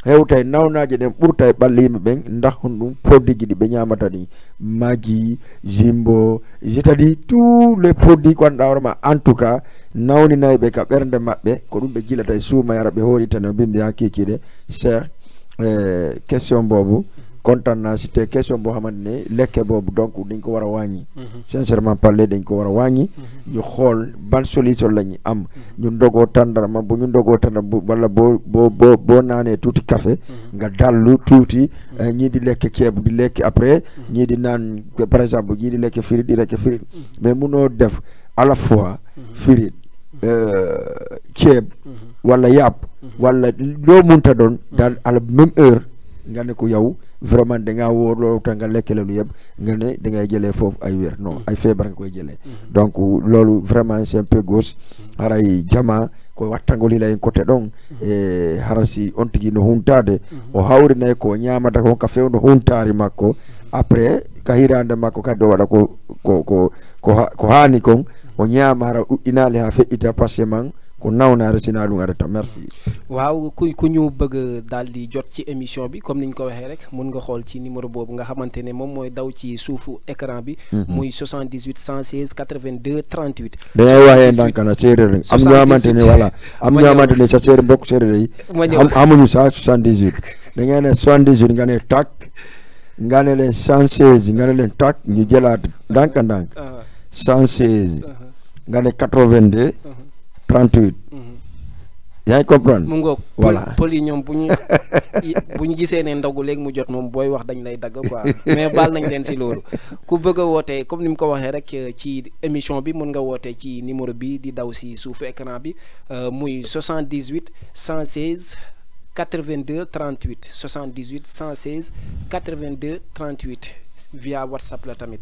hewta e nawnaje ɗen ɓurta e ɓalli yimɓe ɓen dahon ɗum produit ji ɗi ɓe ñamata ɗi Maggi Jimbo c'est-à-dire tous les produits ko annduɗa hoorema en tout cas nawninayi ɓe ka ɓernde maɓɓe ko ɗum ɓe jilata e suumaye ara ɓe hoolitane bimɓe ha kikiɗe Cheikh question boobu kontaan naa si te question boo xamante ne lekke boobu donc dañ ko war a wàññi sincèrement parler dañ ko war a wàññi ñu xool ban solution la ñu am ñu ndogoo tàndarma bu ñu ndogoo tàndarma wala boo naanee tuuti café nga dallu tuuti ñii di lekk ceeb di lekk après ñii di naan par exemple ñii di lekk frite di lekk frite mais munoo def à la fois frite ceeb wala yàpp wala loo munta doon daal à la même heure nga ne ko yow vraiment da ngaa wóor loolu tax nga lekk lu yëpp nga ne da ngay jëlee foofu ay wér non ay feebar nga koy jëlee donc loolu vraiment c'est un peu gauche haray jama ko wattangolila en côté ɗon e harasi on tigi no huntade o hawrinayi ko ñamata ko ka fewno huntari makko après ka hirande makko kadi o waɗa ko hani kon o ñama hara ɗuɗɗinali ha feƴƴita passé man ko nawnaare sina ɗum arata merci waaw ku ñu bëgg daal di jot ci émission bi comme niñ ko waxee rek mun nga xool ci numéro boobu nga xamante ne moom mooy daw ci suufu écran bi muy 78 116 82 38 dañay waxee ndànk na séeréer rek am ñoo xamante ne voilà am ñoo xamante ne sa séeréer mbokk séeréer yi amuñu sa 78 da ngay ne 78 nga ne tak nga ne leen 116 nga ne leen tak ñu jëlaat ndànk 116 nga ne 82 38 yaa ngi comprendre mu ngoog voilà pël yi ñoom bu ñu gisee ne ndogu léegi mu jot moom booy wax dañ lay dagg quoi mais baal nañ leen si loolu ku bëgg a wootee comme ni mu ko waxee rek ci émission bi mun nga wootee ci numéro bi di daw si suufu écran bi muy 78 116 82 38 78 116 82 38 via WhatsApp la tamit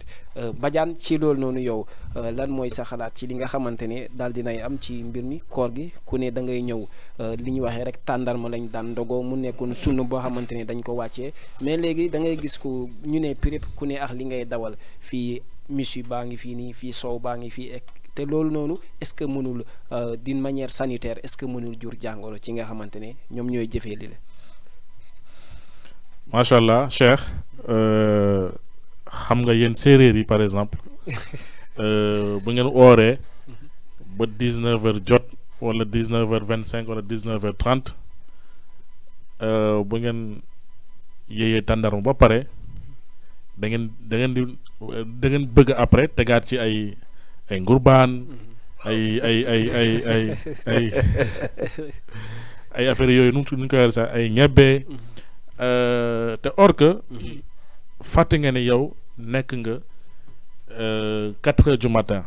Badiane ci loolu noonu yow lan mooy sa xalaat ci li nga xamante ne daal dinay am ci mbir mi koor gi ku ne da ngay ñëw li ñu waxee rek tàndarma lañ daan ndogoo mu nekkoon sunu boo xamante ne dañ ko wàccee mais léegi da ngay gis ku ñu ne prip ku ne ak li ngay dawal fii misu baa ngi fii nii fii soow baa ngi fii te loolu noonu est-ce que mënul d'une manière sanitaire est-ce que mënul jur jàngoro ci nga xamante ne ñoom ñooy jëfee li la. macha allah Cheikh xam nga yéen séeréer yi par exemple bu ngeen ooree ba 19h jot wala 19h25 wala 19h30 bu ngeen yéeyee tàndarma ba pare da ngeen bëgg après tegaat ci ay ngurbaan ay affaire yooyu nu ñu koy waxee sax ay ñebbe te or que fàtte nga ne yow nekk nga 4h du matin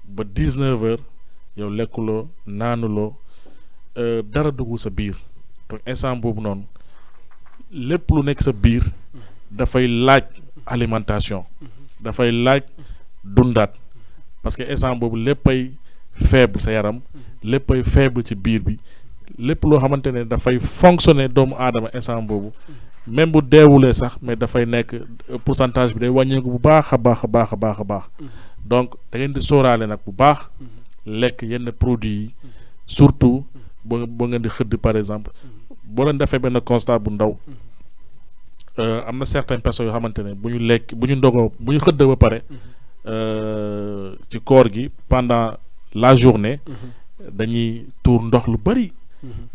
ba 19h yow lekkuloo naanuloo dara duggul sa biir donc instant boobu noonu lépp lu nekk sa biir dafay laaj alimentation dafay laaj dundaat parce que instant boobu léppay faible sa yaram léppay faible ci biir bi lépp loo xamante ne dafay fonctionner doomu aadama instant boobu même bu deewulee sax mais dafay nekk pourcentage bi day wàññeeku bu baax a baax a baax a baax a baax donc da ngeen di sóoraale nag bu baax lekk yenn produits yi surtout boo ngeen di xëdd par exemple boo leen defee benn constat bu ndaw am na certaines personnes yoo xamante ne bu ñu lekk bu ñu ndogoo bu ñu xëdd ba pare ci koor gi pendant la journée dañuy tuur ndox lu bari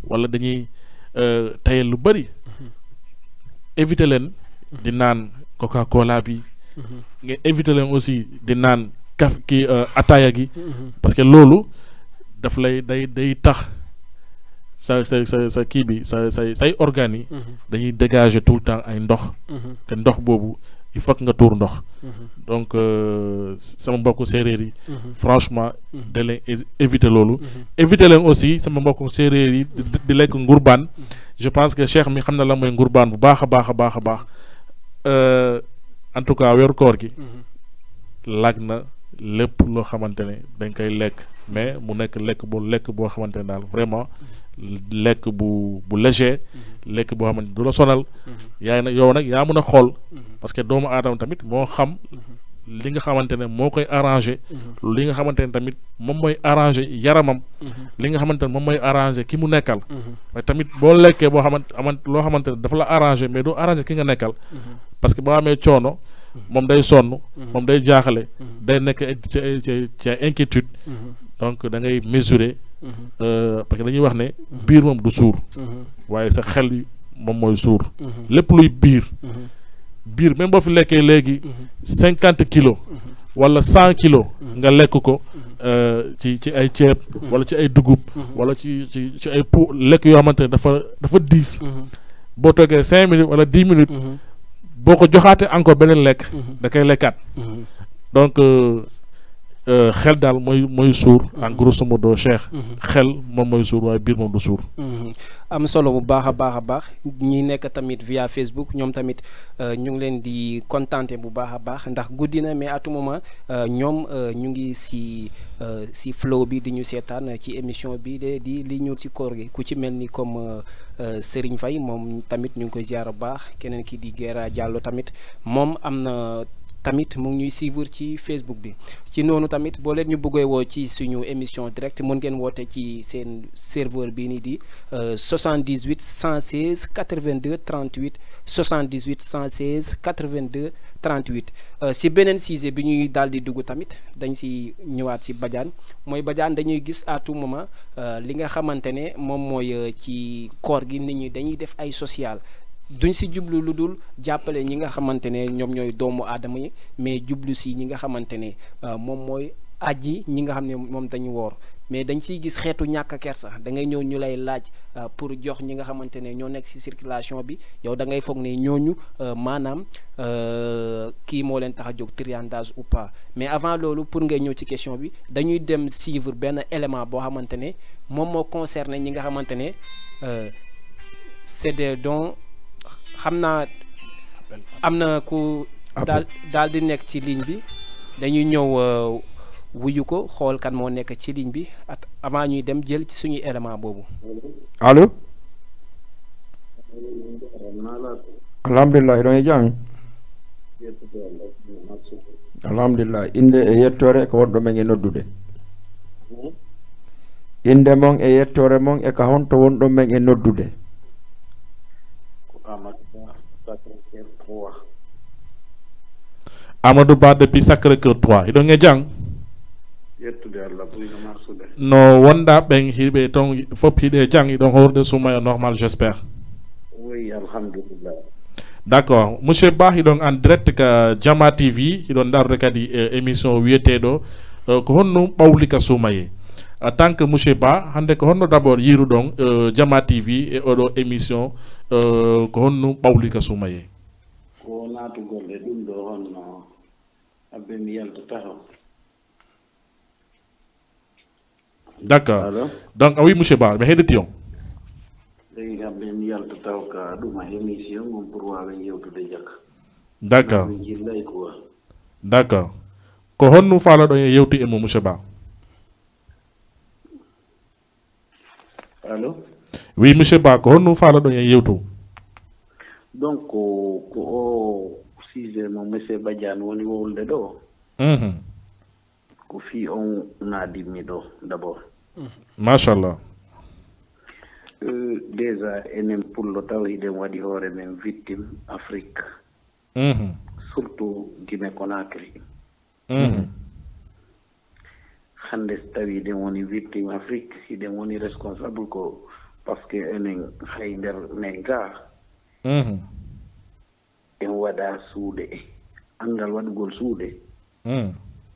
wala dañuy tayal lu bari éviter leen di naan Coca-Cola bi nga éviter leen aussi di naan kaf ki ataaya gi parce que loolu daf lay day tax sa kii bi say organes yi dañuy dégager tout le temps ay ndox te ndox boobu il faut que nga tuur ndox donc sama mbokku séeréer yi franchement da leen éviter loolu éviter leen aussi sama mbokku séeréer yi di lekk ngurbaan je pense que Cheikh mi xam na la mooy ngurbaan bu baax a baax a baax a baax en tout cas weeru koor gi laaj na lépp loo xamante ne dañ koy lekk mais mu nekk lekk boo xamante ne daal vraiment lekk bu léger lekk boo xamante du la sonal yaay nag yow nag yaa mën a xool parce que doomu aadama tamit moo xam li nga xamante ne moo koy arrangé li nga xamante ne tamit moom mooy arrangé yaramam li nga xamante ne moom mooy arrangé ki mu nekkal mais tamit boo lekkee boo loo xamante ne dafa la arrangé mais doo arrangé ki nga nekkal parce que boo amee coono moom day sonn moom day jaaxale day nekk ci inquiétude donc da ngay mesurer parce que dañuy wax ne biir moom du suur waaye sa xel yi moom mooy suur lépp luy biir même boo fi lekkee léegi 50 kilos wala 100 kilos nga lekk ko ci ay ceeb wala ci ay dugub wala ci ay lekk yoo xamante ne dafa diis boo toogee 5 minutes wala 10 minutes boo ko joxaatee encore beneen lekk da koy lekkaat donc xel daal mooy suur en grosso modo Cheikh xel moom mooy suur waaye biir moom du suur am solo bu baax a baax ñi nekk tamit via Facebook ñoom tamit ñu ngi leen di contenté bu baax a baax ndax guddi na mais à tout moment ñoom ñu ngi si flow bi di ñu seetaan ci émission bi di li ñëw ci koor gi ku ci mel ni comme Serigne Faye moom tamit ñu ngi koy ziar bu baax keneen ki di Guera Diallo tamit moom am na tamit mu ngi ñuy suivre ci Facebook bi ci noonu tamit boo leen ñu bëggee woo ci suñu émission direct mën ngeen woote ci seen serveur bii nii di 78 116 82 38 78 116 82 38 si beneen sujet bi ñuy daal di dugg tamit dañ si ñëwaat si Badiane mooy Badiane dañuy gis à tout moment li nga xamante ne moom mooy ci koor gi nit ñi dañuy def ay social duñ si jublu lu dul jàppale ñi nga xamante ne ñoom ñooy doomu aadama yi mais jublu si ñi nga xamante ne moom mooy aji ñi nga xam ne moom dañu woor mais dañ siy gis xeetu ñàkk kersa da ngay ñëw ñu lay laaj pour jox ñi nga xamante ne ñoo nekk si circulation bi yow da ngay foog ne ñooñu maanaam kii moo leen tax a jóg triandage ou pas mais avant loolu pour ngay ñëw ci question bi dañuy dem suivre benn élément boo xamante ne moom moo concerné ñi nga xamante ne c'est des dons xam naa am na ku daal di nekk ci ligne bi dañuy ñëw wuyu ko xool kan moo nekk ci ligne bi avant ñuy dem jël ci suñu élément boobu. allo. alhamdulillah ɗon e jam. alhamdulillah inde e yettore ko wonɗo men e noddude. inde mon e yettore mon e ka honto wonɗo men e noddude. Amadou Ba depuis Sacré-Cœur 3 iɗon e jang yettude Allah ɓuyno marsude no wonda ɓen hiɓe ton fop hiɗe jang iɗon horde Soumaya normal j'espère. Oui, alhamdulillah. D'accord monsieur Ba iɗon en direct ka Jama TV iɗon darde kadi émission wiyeteɗo ko honno ɓawli ka Soumaye en tant que monsieur Ba hande ko honno d'abord yiruɗon Jama TV e oɗo émission ko honno ɓawli ka Soumaye. Ko natugol e ɗum ɗo honno abbe mi yaltata on. D'accord. Donc oui monsieur Ba mi heɗiti on. Leydi abbe mi yaltata ka ɗum a émission on pour wawen yewtude jakka. D'accord. Mi jillay quoi. D'accord. Ko honno faalaɗon e yewti e mo monsieur Ba. Allô? Oui monsieur Ba ko honno faalaɗon e yewtu. Donc ko o sujet mo monsieur Badiane woni wolde ɗo. Ko fi on naadimi ɗo d'abord. Machallah. Déjà enen pullo taw hiɗen waɗi hoore men victime Afrique. Surtout Guinée Conakry. Hande so tawi hiɗen woni victime Afrique hiɗen woni responsable ko par ce que enen hay nder men ga en waɗa suuɗe anndal waɗugol suuɗe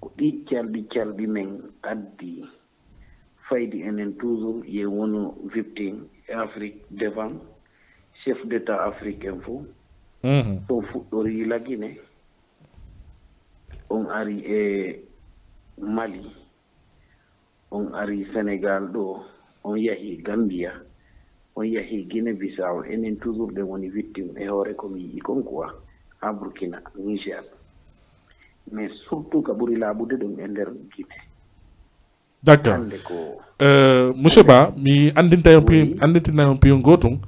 ko ɗi calɗi men addi faydi enen toujours ye wono victime e Afrique devant chef d'état africain fof ɗon fuɗɗori lagine on ari e Mali on ari Sénégal ɗo on yahi Gambia on yahi Guinée Bissau enen toujours ɗe woni victime e hoore komi yii kon quoi ha Burkina Niger mais surtout ka ɓuri laaɓude ɗum e nder Guinée. D'accord. Monsieur Ba mi andintina on piyon gotum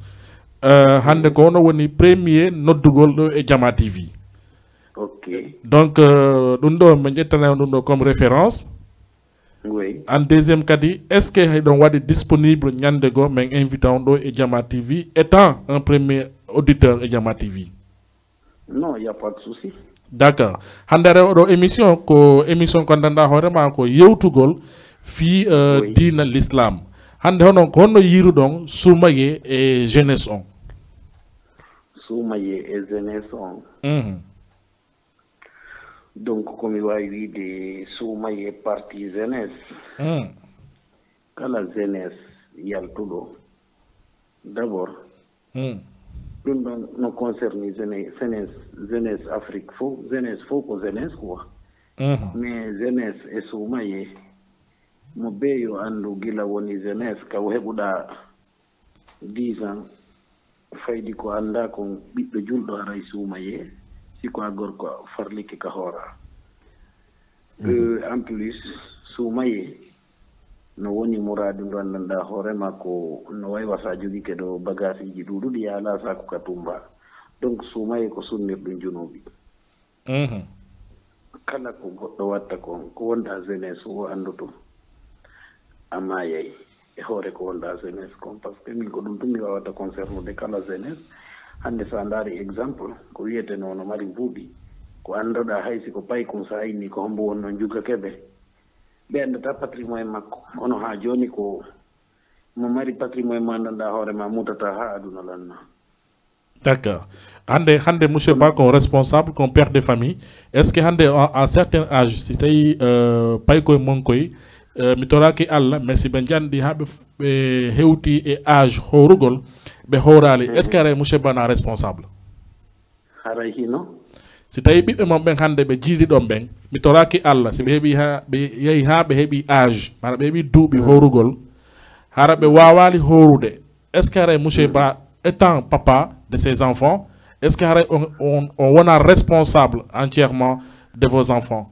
hande ko ono woni premier noddugol ɗo e Jama TV. Ok. Donc ɗum ɗo min ƴettana ɗum ɗo comme référence. Oui. En deuxième kadi est ce que hayɗon waɗi disponible ñande go min invité on ɗo e Jama TV étant un premier auditeur e Jama TV. Non, il y a pas de souci. D'accord. Hande oɗo émission ko émission ko gandanɗa hoorema ko yewtugol fi dina l'islam. Hande honon ko honno yiruɗon Soumaye e jeunesse on. Soumaye e jeunesse on. Donc komi wawi wiide Soumaye parti jeunesse. Kala jeunesse yaltuɗo d'abord ɗum ɗon no concerne jeunesse Afrique fof jeunesse fof ko jeunesse quoi. Mais jeunesse e Soumaye mo beeyo anndu gila woni jeunesse kaw heɓuɗa 10 ans faydi ko annda ko ɓiɗɗo julɗo aray Soumaye siko a gorko farlike ka hoora. En plus Soumaye no woni muradu ndu anndanɗa hoorema ko no waywa sa jogike ɗo bagage ji ɗuɗuɗi yaala sako ka tumba donc Soumaye ko sunnirɗum junubi. Kala ko goɗɗo watta kon ko wonɗa jeunesse o annduto amma yayi e hoore ko wonɗa jeunesse kon par ce que min ko ɗum tum mi wawata concernude kala jeunesse. Hande sa ndaari exemple ko wiyete nono mari mbuuɗi ko anndoɗa haysi ko payi kum sa inni ko hombo wonno juga keɓe ɓe anndata patrimoine makko ono ha joni ko mo mari patrimoine mo anndanɗa hoore ma mutata ha aduna lanna. D'accord. Hande monsieur Ba comme responsable comme père de famille est ce que hande à certain âge si tawi pay koye mon koye mi toraki Allah mais si ɓe jandi ha ɓe hewti e âge horugol ɓe hoorali est ce que aray monsieur Ba na responsable haray hino si tawi ɓiɓɓe mon ɓen hande ɓe jiiɗi ɗon ɓen mi toraki Allah si ɓe heeɓi ha ɓe yeehi ha ɓe heeɓi âge mana ɓe heeɓi duuɓi horugol hara ɓe wawali horude est ce que aray monsieur Ba étant papa de ses enfants est-ce qu'on est responsable entièrement de vos enfants?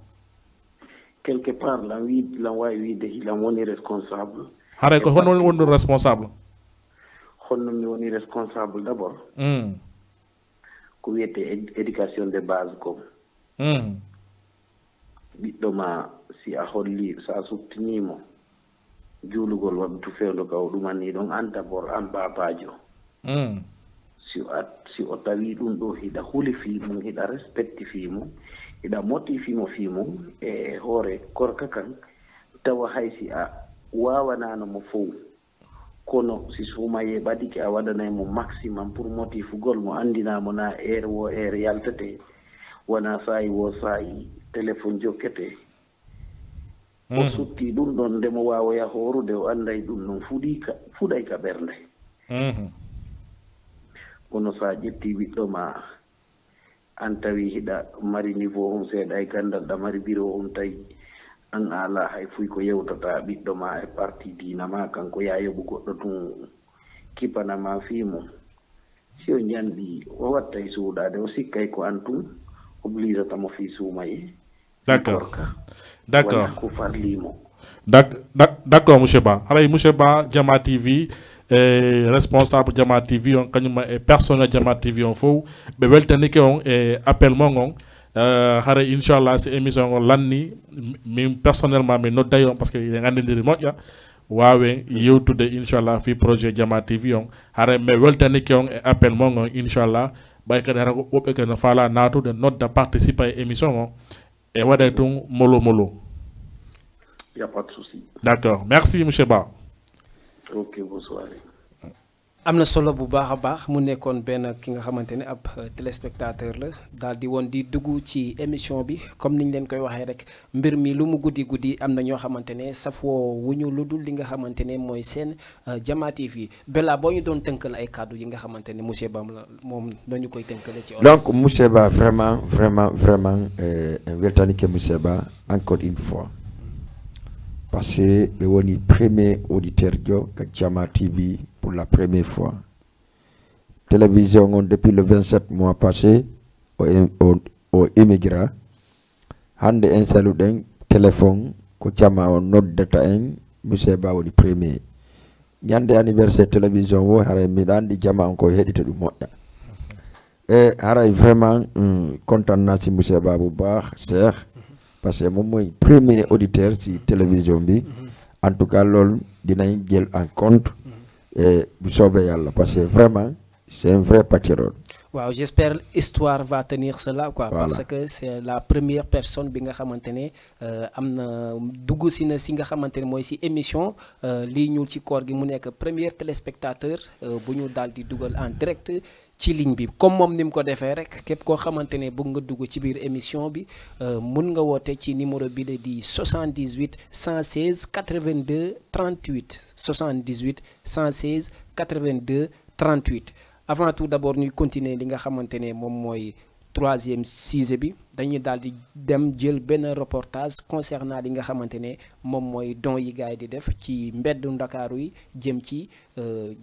Quelque part, la on est responsable. On est responsable. On est responsable d'abord. Qu'on ait éducation de base comme. Bitoma si a holli sa subtinimo julugol wabtu fewdo kaw ɗumani ɗon an d'abord an babajo si o tawi ɗum ɗo hiɗa huli fimum hiɗa respecti fimum hiɗa moti fimo fimum e hoore korka kan tawa hay si a wawanano mo fow kono si sumaye ɓadike a waɗanaymo maximum pour motifugol mo andinamo na heure wo heure yaltate wona sayi wo sayi téléphone jokkete o sutti ɗum ɗon nde mo wawoya horude o anday ɗum noon fuɗay ka ɓernde kono sa ƴetti ɓiɗɗo ma an tawi hiɗa mari niveau on seeɗa e gandal ɗa mari bureau on tawi an ala hay fuy ko yewtata ɓiɗɗo ma e parti dina ma kanko yayoɓu goɗɗo tun kipanama fimo si o ñandi o wattay suuɗade o sikkay ko an tun oblige tamo fi suumaye. D'accord. D'accord. D'accord, monsieur Ba. Alors, monsieur Ba, Jama TV, responsable Jama TV, on kanyuma personnel Jama TV on faut, be weltani ke on appel mongon. Hare inshallah c'est émission on lanni, même personnellement mais not d'ailleurs parce que il y a un remote ya. Wawe YouTube inshallah fi projet Jama TV on. Hare me weltani ke on appel mongon inshallah. Bayka dara ko be kana fala natu de note de participer à émission et wada ton molo. Il y a pas de souci. D'accord. Merci monsieur Ba. OK, bonsoir. amna solo bu baax a baax mu nekkoon benn ki nga xamante ne ab téléspectateur la daal di woon di dugg ci émission bi comme niñ leen koy waxee rek mbir mi lu mu guddi am na ñoo xamante ne safoo wuñu lu dul li nga xamante ne mooy seen Jama TV Bella boo ñu doon tënkal ay kàddu yi nga xamante ne monsieur Ba moom dañu koy tënkale ci. Donc monsieur Ba vraiment weltani ke monsieur Ba encore une fois parce que le premier auditeur de Jama TV pour la première fois. Télévision depuis le 27 mois passé au immigrant. Hande un salut téléphone ko Jama on note data en monsieur Ba woni premier. Nyande anniversaire télévision wo haray mi dandi Jama on ko hedite dum moƴƴa. Et haray vraiment content na ci monsieur Ba bu baax Cheikh parce que moom mooy premier auditeur ci télévision bi en tout cas loolu dinañ jël en compte et bu soobee yàlla parce que vraiment c'est un vrai patriote. Waaw, j'espère l'histoire va tenir cela quoi voilà. Parce que c'est la première personne bi nga xamantene amna dugg si na si nga xamantene moy si émission li ñuul ci koor gi mu nekk premier téléspectateur bu ñu daldi dugal en direct ci ligne bi comme moom ni mu ko defee rek képp koo xamante ne bëgg nga dugg ci biir émission bi mun nga woote ci numéro bi la di 78 116 82 38 78 116 82 38 avant tout d'abord ñuy continuer li nga xamante ne moom mooy troisième sujet bi dañuy daal di dem jël benn reportage concernant li nga xamante ne moom mooy don yi gaay di def ci mbeddu Ndakaaru yi jëm ci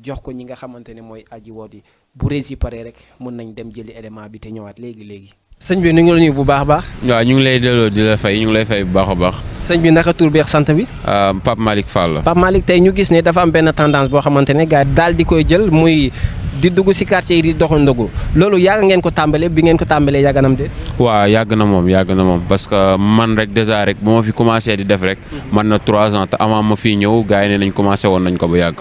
jox ko ñi nga xamante ne mooy aji woot yi bu rési pare rek mën nañ dem jëli élément bi te ñëwaat léegi. sëñ bi ñu ngi la nuyu bu baax a baax. waaw ñu ngi lay delloo di la fay ñu ngi lay fay bu baax a baax. sëñ bi naka tur beex sant bi. Pape Malick Fall la. Pape Malick tey ñu gis ne dafa am benn tendance boo xamante ne gars daal di koy jël muy di dugg si quartier yi di doxandogu loolu yàgg ngeen ko tàmbalee bi ngeen ko tàmbalee yàgg na de. waaw yàgg na moom parce que man rek déjà rek ba ma fi commencé di def rek. man na 3 ans te avant ma fiy ñëw gars yi ne nañ commencé woon nañ ko ba yàgg.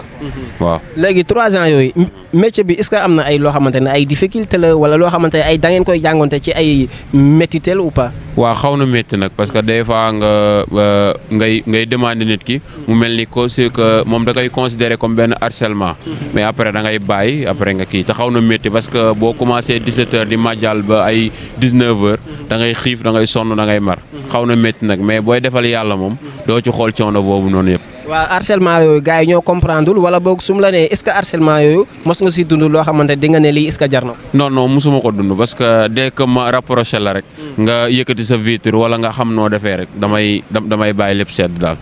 waaw léegi 3 ans yooyu métier bi est-ce que am na ay loo xamante ne ay difficulté la wala loo xamante ne ay da ngeen koy jàngonte ci ay métitel ou pas. waaw xaw na métti nag parce que des fois ngay demander nit ki. mu mel ni ko c'est que moom da koy considérer comme benn harcèlement. mais après da ngay bàyyi après nga kii te xaw na métti parce que boo commencé 17h di màjjal ba ay 19h da ngay xiif da ngay sonn da ngay mar. xaw na métti nag mais booy defal yàlla moom doo ci xool coono boobu noonu yëpp. waaw harcèlement yooyu gars yi ñoo comprendre wala boog su mu la nee est-ce que harcèlement yooyu mos nga si dund loo xamante di nga ne lii est-ce que jar na. non musuma ko dund parce que dès que ma rapproché la rek. nga yëkkati sa vitre wala nga xam noo defee rek damay bàyyi lépp sedd daal.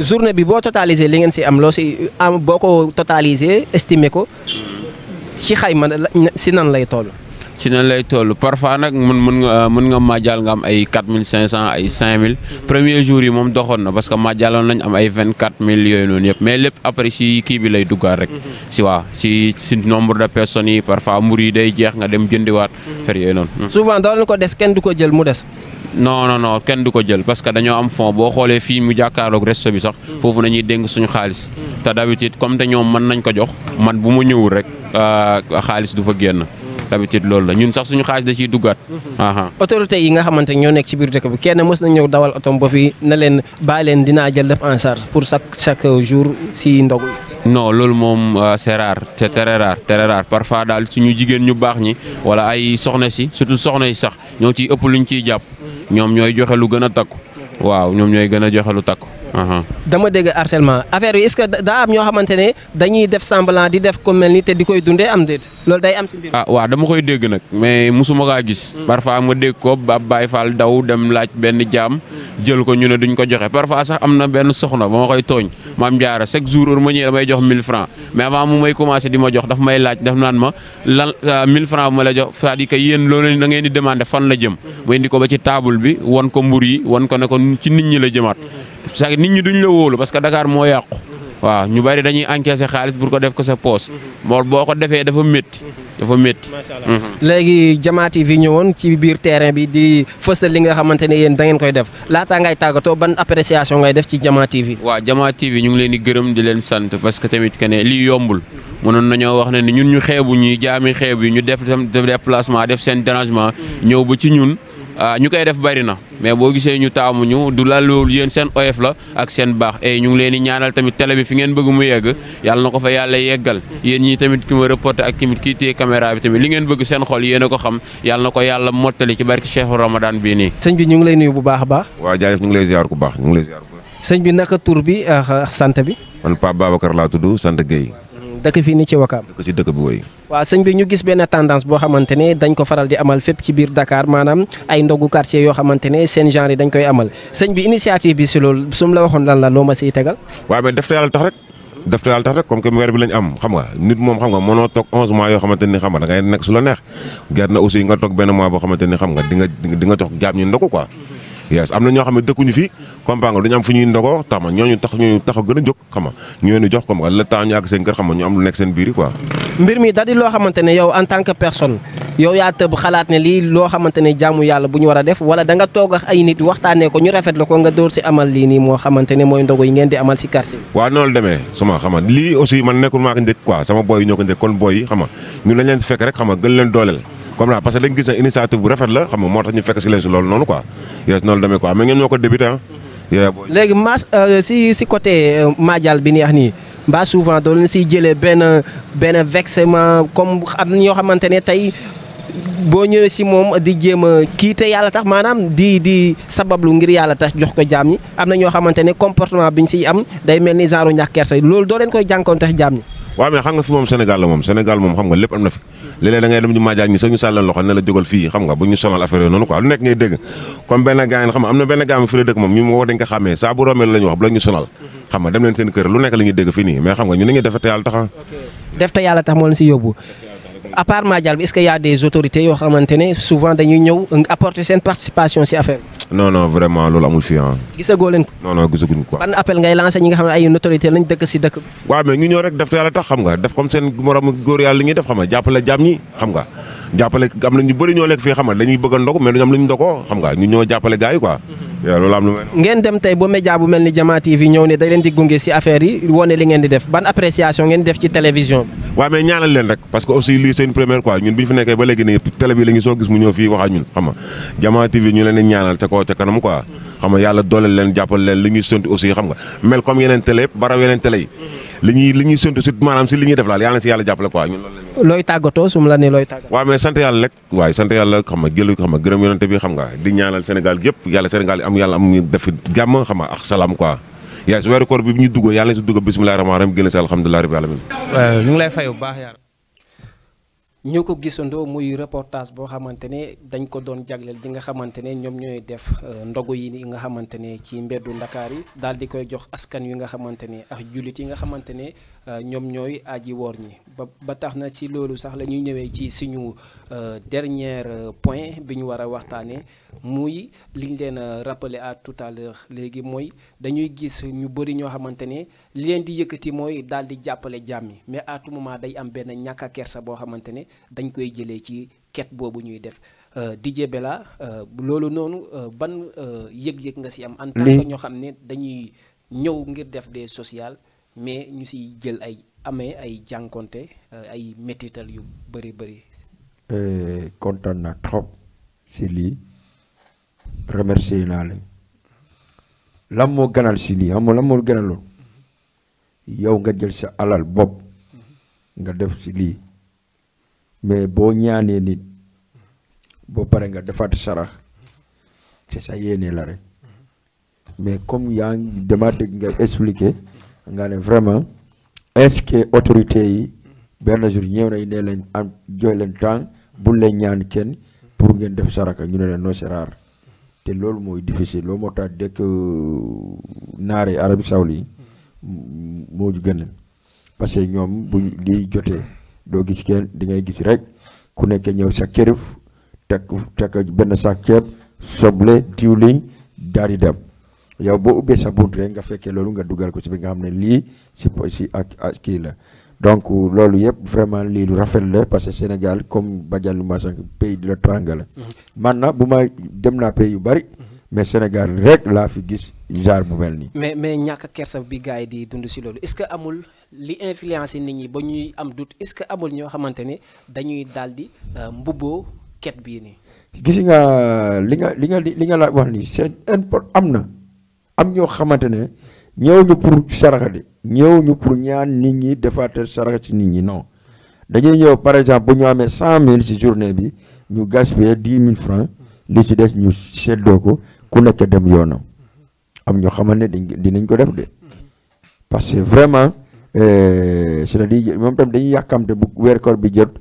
journée bi boo totalisé li ngeen si am loo si am boo ko totalisé estimé ko ci xayma si nan lay toll. ci nan lay toll parfois nag mën nga màjjal nga am ay 4500 ay 5000 premier jour yi moom doxoon na parce que màjjaloon nañ am ay 24000 yooyu noonu yëpp mais lépp après si kii bi lay duggaat rek si waaw si nombre de personnes yi parfois mbur yi day jeex nga dem jëndiwaat fer yooyu noonu. souvent doo leen ko des kenn du ko jël mu des. non kenn du ko jël parce que dañoo am fond boo xoolee fii mu jàkkaarloog resto bi sax foofu nañuy dénk suñu xaalis te d'habitude comme te ñoom mën nañ ko jox man bu ma ñëwul rek xaalis du fa génn d'habitude loolu la ñun sax suñu xaalis da ciy duggaat. autorité yi nga xamante ñoo nekk ci biir dëkk bi kenn mës na ñëw dawal otom ba fi na leen bàyyi leen dinaa jël def en charge pour chaque jour si ndogu yi. non loolu moom c'est rare c'est très rare parfois daal suñu jigéen ñu baax ñi wala ay soxna si surtout soxna yi sax ñoo ciy ëpp luñ ciy jàpp ñoom ñooy joxe lu gën a takku waaw ñoom ñooy gën a joxe lu takku. dama dégg harcèlement affaire yi est-ce que daa am ñoo xamante ne dañuy def semblant di def comme mel ni te di koy dundee am déet loolu day am si mbir. waaw dama koy dégg nag mais musuma kaa gis. parfois ma dégg ko ba Baye Fall daw dem laaj benn jaam jël ko ñu ne duñ ko joxe parfois sax am na benn soxna ba ma koy tooñ maam Diarra chaque jour ma ñëwee damay jox 1000 francs mais avant mu may commencé di ma jox daf may laaj daf naan ma lan 1000 francs bu ma la jox c'est-à-dire que yéen loolu da ngeen di demander fan la jëm ma indi ko ba ci table bi wan ko mbur yi wan ko ne ko ci nit ñi la jëmaat. c'est nit ñi duñ la wóolu parce que Dakar moo yàqu waaw ñu bari dañuy encaisser xaalis pour ko def ko sa poos moo boo ko defee dafa métti macha allah léegi Jama TV ñëwoon ci biir terrain bi di fësal li nga xamante ne yéen da ngeen koy def laataa ngay tàggatoo ban appréciation ngay def ci Jama TV. waaw Jama TV ñu ngi leen di gërëm di leen sant parce que tamit que ne lii yombul mënoon nañoo wax ne ni ñun ñu xeebu ñuy jaami xeebu yi ñu def déplacement def seen dérangement ñëw ba ci ñun. ñu koy def bari na mais boo gisee ñu taamu ñu du la loolu yéen seen oyof la ak seen baax ñu ngi leen di ñaanal tamit télé bi fi ngeen bëgg mu yegg yàlla na ko fa yàlla yeggal yéen ñii tamit ki ma reporté ak tamit kii téye caméra bi tamit li ngeen bëgg seen xol yéen a ko xam yàlla na ko yàlla mottali ci barki Cheikh Ramadan bii nii. sëñ bi ñu ngi lay nuyu bu baax a baax. waaw jaajëf ñu ngi lay ziar ku baax ñu ngi lay ziar ku baax. sëñ bi naka tur bi sant bi. man Pape Babacar laa tudd sant Guèye. dëkk fii nii ci Wakaam. dëkk ci dëkk bi woy. waaw sëñ bi ñu gis benn tendance boo xamante ne dañ ko faral di amal fépp ci biir Dakar maanaam ay ndogu quartier yoo xamante ne seen genre yi dañ koy amal sëñ bi initiative bi si loolu su mu la waxoon lan la loo ma siy tegal. waaw mais def te yàlla tax rek comme que weer bi lañ am xam nga nit moom xam nga mënoo toog 11 mois yoo xamante ni xam nga da ngay nekk su la neex ger na aussi nga toog benn mois boo xamante ni xam nga di nga jox jaam ñu ndogu quoi. yes am na ñoo xam ne dëkkuñu fi comprendre nga duñu am fu ñuy ndogoo tax ma ñooñu tax a gën a jóg xam nga ñu leen di jox comme le temps ñu àgg seen kër xam nga ñu am lu nekk seen biir yi quoi. mbir mi da di loo xamante ne yow en tant que personne yow yaa tëb xalaat ne lii loo xamante ne jaamu yàlla bu ñu war a def wala da nga toog ak ay nit waxtaanee ko ñu rafetlu ko nga door si amal lii nii moo xamante ne mooy ndogo yi ngeen di amal si quartier bi. waaw noonu la demee sama xam nga lii aussi man nekkul maa ko njëkk quoi sama boy yi ñoo ko njëkk kon boy yi xam nga ñun lañ leen fekk rek xam nga gën leen dooleel comme là parce que dañ gis ne initiative bu rafet la xam nga moo tax ñu fekk si leen si loolu noonu quoi yes noonu demee quoi mais ngeen ñoo ko débuté ah. léegi mas si côté Madial bi ni wax nii mbaa souvent doo leen siy jëlee benn vexement comme am na ñoo xamante ne tey boo ñëwee si moom di jéem a kii te yàlla tax maanaam di sabablu ngir yàlla tax jox ko jaam ñi am na ñoo xamante ne comportement bi ñu siy am day mel ni genre ñàkk kersa loolu doo leen koy jànkoonte jaam ñi. waaw mais xam nga fi moom Sénégal la moom Sénégal moom xam nga lépp am na fi léeg-léeg da ngay dem ñu Madial ñi sax ñu sàllal loxo ne la jógal fii xam nga bu ñu sonal affaire yooyu noonu quoi lu nekk ngay dégg comme benn gars yi xam nga am na benn gars fi la dëkk moom ñu ma wax dañ ko xàmmee saa bu romee la ñu wax bu la ñu sonal xam nga dem leen seen kër lu nekk la ñuy dégg fii nii mais xam nga ñu ne ñuy def te yàlla tax def te yàlla tax moo leen si yóbbu à part Madial bi est-ce qu'il y a des autorités yoo xamante ne souvent dañuy ñëw apporter seen participation si affaire bi. non vraiment loolu amul fii ah. gisagoo leen ko. non gisaguñ ko. ban appel ngay lancé ñi nga xam ne ay autorités lañ dëkk si dëkk bi. waaw mais ñu ñëw rek def te yàlla tax xam nga def comme seen morom góor yàlla li ñuy def xam nga jàppale jaam ñi xam nga jàppale am na ñu bëri ñoo lekk fii xam nga dañuy bëgg a ndog mais duñu am lu ñu ndogoo xam nga ñu ñëw jàppale gars yi quoi. loolu am lu mel. ngeen dem tey ba média bu mel ni Jama TV ñëw ne da leen di gunge si affaire yi wane li ngeen di def ban appréciation ngeen di def ci télévision bi. waaw mais ñaanal leen rek parce que aussi lii c'est une première quoi ñun bi ñu fi nekkee ba léegi nii télé bi la ñu soo gis mu ñëw fii wax ak ñun xam nga Jama TV ñu leen di ñaanal ca kaw ca kanam quoi xam nga yàlla dooleel leen jàppal leen li ñuy sonti aussi xam nga mel comme yeneen télé yëpp baraw yeneen télé yi li ñuy sonti si maanaam si li ñuy def laal yàlla na si yàlla jàppale quoi ñun loolu looy tàggatoo su ma la nee looy tàggatoo. waaw mais sant yàlla rek waaye sant yàlla xam nga jëlu xam nga gërëm yonente bi xam nga di ñaanal Sénégal yëpp yàlla Sénégal am yàlla am ñu def jàmm xam nga ak salaam quoi yaa si weeru koor bi ñu dugg yàlla na si dugg bismillahi rahmaani rahim génn si alhamdulillahi rabbil alamin ñu ngi lay fay bu baax yaar ñoo ko gisandoo muy reportage boo xamante ne dañ ko doon jagleel di nga xamante ne ñoom ñooy def ndogu yi nga xamante ne ci mbeddu Ndakaar yi daal di koy jox askan wi nga xamante ne ak jullit yi nga xamante ne ñoom ñooy aji woor ñi ba tax na ci loolu sax la ñuy ñëwee ci suñu dernier point bi ñu war a waxtaanee muy liñ leen rappelé à tout à l'heure léegi mooy dañuy gis ñu bëri ñoo xamante ne li leen di yëkkati mooy daal di jàppale jàmm yi mais à tout moment day am benn ñàkk a kersa boo xamante ne dañ koy jëlee ci ket boobu ñuy def DJ Bella loolu noonu ban yëg-yëg nga si am en tant que ñoo xam ne dañuy ñëw ngir def des social mais ñu si jël ay amee ay jànkonte ay métital yu bëri bëri. kontaan na trop si lii remercier naa leen lan moo gënal si lii xam nga lan moo gënaloon yow nga jël sa alal bopp nga def si lii mais boo ñaanee nit boo pare nga defaat sarax c'est sa yéene la rek mais comme yaa ngi dama dégg nga expliquer nga ne vraiment est-ce que autorité yi benn jour ñëw nañ ne leen am jox leen temps bu leen ñaan kenn pour ngeen def saraka ñu ne leen non c'est rare te loolu mooy difficile loolu moo tax dëkk naare Arabie Saoudite moo gën parce que ñoom bu liy jotee doo gis kenn di ngay gis rek ku nekk ñëw sa kërif teg benn sac ceeb soble diwliñ daal di dem yow boo ubbee sa bunt rek nga fekkee loolu nga dugal ko ci bi nga xam ne lii si ak kii la donc loolu yëpp vraiment lii lu rafet la parce que Sénégal comme Badiane lu ma sànq pays de la teranga la man na bu ma dem naa pays yu bari mais Sénégal rek laa fi gis genre bu mel nii. mais ñàkk kersa bi gars yi di dund si loolu est-ce que amul li influencé nit ñi ba ñuy am doute est-ce que amul ñoo xamante ne dañuy daal di mbubboo ket bii nii. gis nga li nga la wax nii c'est am ñoo xamante ne ñëw ñu pour saraxa de ñëw ñu pour ñaan nit ñi defaat saraxa ci nit ñi non dañuy ñëw par exemple bu ñu amee 100,000 ci journée bi ñu gaspiller 10,000 francs li ci des ñu seddoo ko ku nekk dem yoonam am ñoo xamante ne dinañ ko def de parce que vraiment c'est-à-dire moom tam dañuy yàkkamte bu weer koor bi jot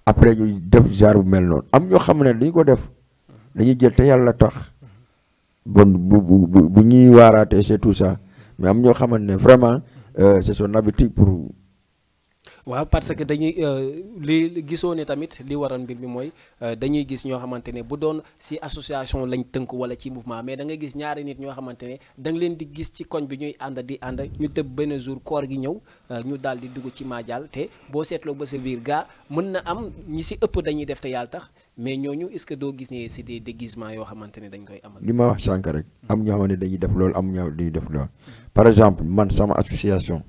après ñu def genre bu mel noonu am ñoo xam ne dañu ko def dañuy jël te yàlla tax bon bu ñuy waaraatee c'est tout ça mais am ñoo xamante ne vraiment c'est son habitude pour. waaw parce que dañuy li gisoo ne tamit li waral mbir mi mooy dañuy gis ñoo xamante ne bu doon si association lañ tënk wala ci mouvement mais da nga gis ñaari nit ñoo xamante ne da nga leen di gis ci koñ bi ñuy ànd ñu tëb benn jour koor gi ñëw ñu daal di dugg ci maajaal te boo seetloo ba sa biir gaa mën na am ñi si ëpp dañuy def te yàlla tax mais ñooñu est-ce que doo gis ne c'est des déguisements yoo xamante ne dañ koy amal. li ma wax sànq rek am ñoo xamante ne dañuy def loolu am ñoo dañuy def loolu par exemple man sama association.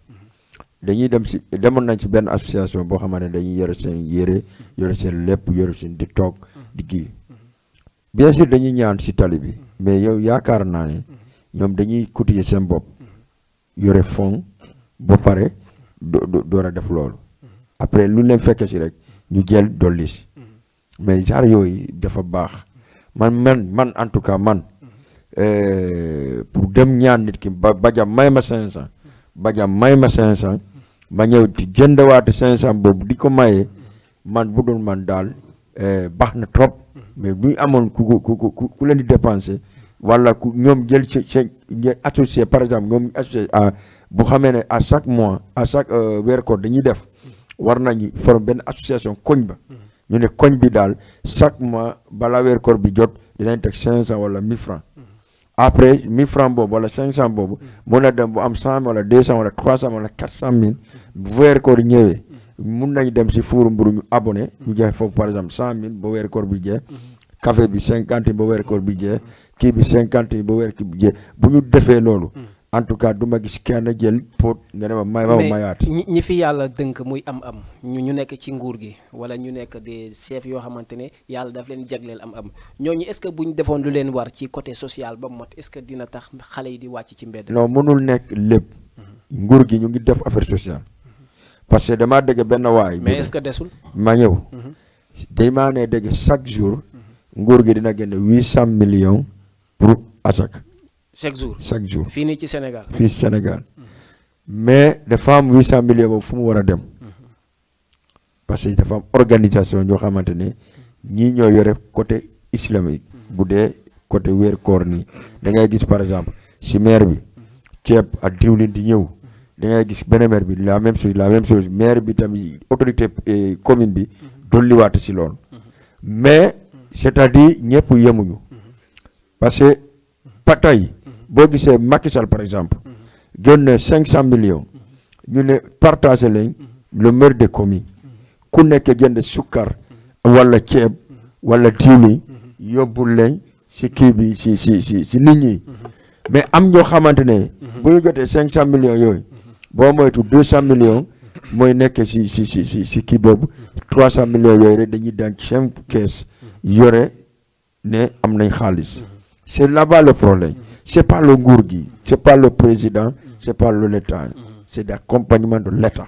dañuy demoon nañ ci benn association boo xamante ne dañuy yore seen yére yore seen lépp yore seen di toog di kii bien sûr dañuy ñaan ci tali bi mais yow yaakaar naa ne ñoom dañuy cotiser seen bopp yore fond ba pare door a def loolu après lu leen fekkee ci rek ñu jël dolli ci mais genre yooyu dafa baax man en tout cas man pour dem ñaan nit ki bajam may ma 500 bajam may ma 500 ma ñëw di jëndawaate 500 boobu di ko maye man bu doon man daal baax na trop mais bu ñu amoon ku leen di dépenser wala ku ñoom jël seen associé par exemple ñoom associé bu xamee ne à chaque mois à chaque weer koor dañuy def war nañu former benn association koñ ba ñu ne koñ bi daal chaque mois balaa weer koor bi jot dinañ teg 500 wala 1000 francs après 1000 francs boobu wala 500 boobu mun na dem bu am 100 wala 200 wala 300 wala 400,000 bu weer koor ñëwee mun nañ dem si fuuru mburu ñu abonné ñu jeex foofu par exemple 100,000 ba weer koor bi jeex café bi 50 ba weer koor bi jeex kii bi 50 ba weer koor bi jeex bu ñu defee loolu en tout cas du ma gis kenn jël pot nga ne ma mayaat ñi fi yàlla dënk muy am ñu nekk ci nguur gi wala ñu nekk des chefs yoo xamante ne yàlla daf leen jagleel am ñooñu est-ce que bu ñu defoon lu leen war ci côté social ba mot est-ce que dina tax xale yi di wàcc ci mbedd. non mënul nekk lépp nguur gi ñu ngi def affaire sociale parce que damaa dégg benn waay. mais est-ce que desul. ma ñëw damaa ne dégg chaque jour nguur gi dina génne 800 millions pour asaka. chaque jour fii nii ci Sénégal. fii ci Sénégal mais dafa am 800 millions boobu fu mu war a dem parce que dafa am organisation ñoo xamante ne ñii ñoo yore côté islamique bu dee côté weer koor nii da ngay gis par exemple si maire bi ceeb ak diwlin di ñëw da ngay gis benn maire bi la même chose maire bi tamit autorité commune bi dolliwaat si loolu mais c'est-à-dire ñëpp yemuñu parce que patay boo gisee Macky Sall par exemple génne 500 millions ñu ne partagé lañ le maire de commune ku nekk jënd sukkar wala ceeb wala diwlin yóbbul leen si kii bi si nit ñi mais am ñoo xamante ne bu ñu jotee 500 millions yooyu boo moytu 200 millions mooy nekk si kii boobu 300 millions yooyu rek dañuy daan ci seen kees yore ne am nañ xaalis c'est là-bas le problème c'est pas le nguur gi c'est pas le président c'est pas le l'État c'est d'accompagnement de l'État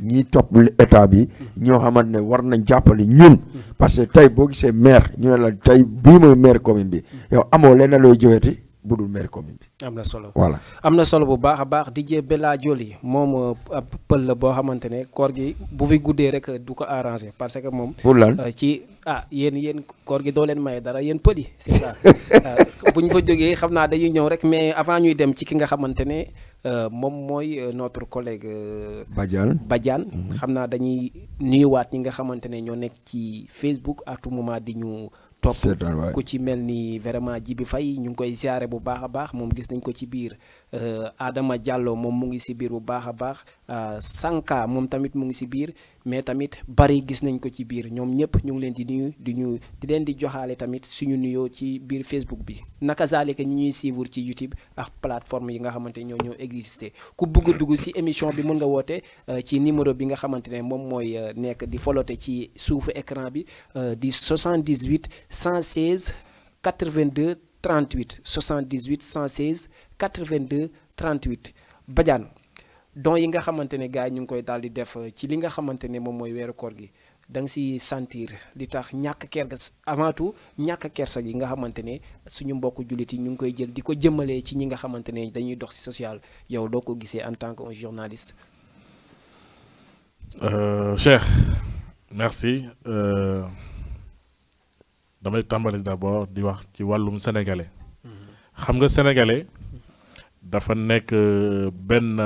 ñi topp état bi ñoo xamante ne war nañ jàppale ñun parce que tey boo gisee maire ñu ne la tey bii mooy maire commune bi yow amoo lenn looy joweeti budul maire commune bi. am na solo voilà am na solo bu baax a baax DJ Bella Jolly moom ab pël la boo xamante ne koor gi bu fi guddee rek du ko arrangé parce que moom. pour lan ci yéen koor gi doo leen maye dara yéen pël yi c'est ça bu ñu fa jógee xam naa dañuy ñëw rek mais avant ñuy dem ci ki nga xamante ne moom mooy notre collègue. Badiane xam naa dañuy nuyuwaat ñi nga xamante ne ñoo nekk ci Facebook à tout moment di ñu. topp ku ci mel ni vraiment Jibi Faye ñu ngi koy ziare bu baax a baax moom gis nañ ko ci biir Adama Diallo moom mu ngi si biir bu baax a baax Sanka moom tamit mu ngi si biir mais tamit bari gis nañ ko ci biir ñoom ñëpp ñu ngi leen di nuyu di leen di joxaale tamit suñu nuyoo ci biir Facebook bi naka zaalika ñi ñuy suivre ci YouTube ak plateforme yi nga xamante ñoo ñoo existé ku bëgg a dugg si émission bi mën nga woote ci numéro bi nga xamante ne moom mooy nekk di folloté ci suufu écran bi di 78 116 82 38 78 116 82 38 Badiane don yi nga xamante ne gars yi ñu ngi koy daal di def ci li nga xamante ne moom mooy weeru koor gi da nga si sentir li tax ñàkk kersa avant tout ñàkk kersa gi nga xamante ne suñu mbokku jullit yi ñu ngi koy jël di ko jëmalee ci ñi nga xamante ne dañuy dox si social yow doo ko gisee en tant que journaliste. Cheikh merci damay tàmbali d'abord di wax ci wàllum sénégalais xam nga sénégalais dafa nekk benn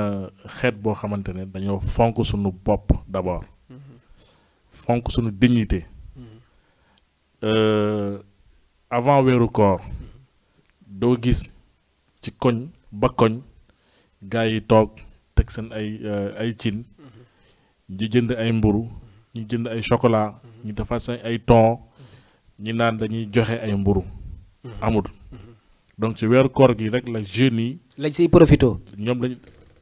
xeet boo xamante ne dañoo fonk suñu bopp d'abord fonk suñu dignité avant weeru koor doo gis ci koñ ba koñ gars yi toog teg seen ay cin ñu jënd ay mburu ñu jënd ay chocolat ñu defar seen ay thon ñi naan dañuy joxe ay mburu amul donc ci weeru koor gi rek la jeunes yi lañ siy profito ñoom lañ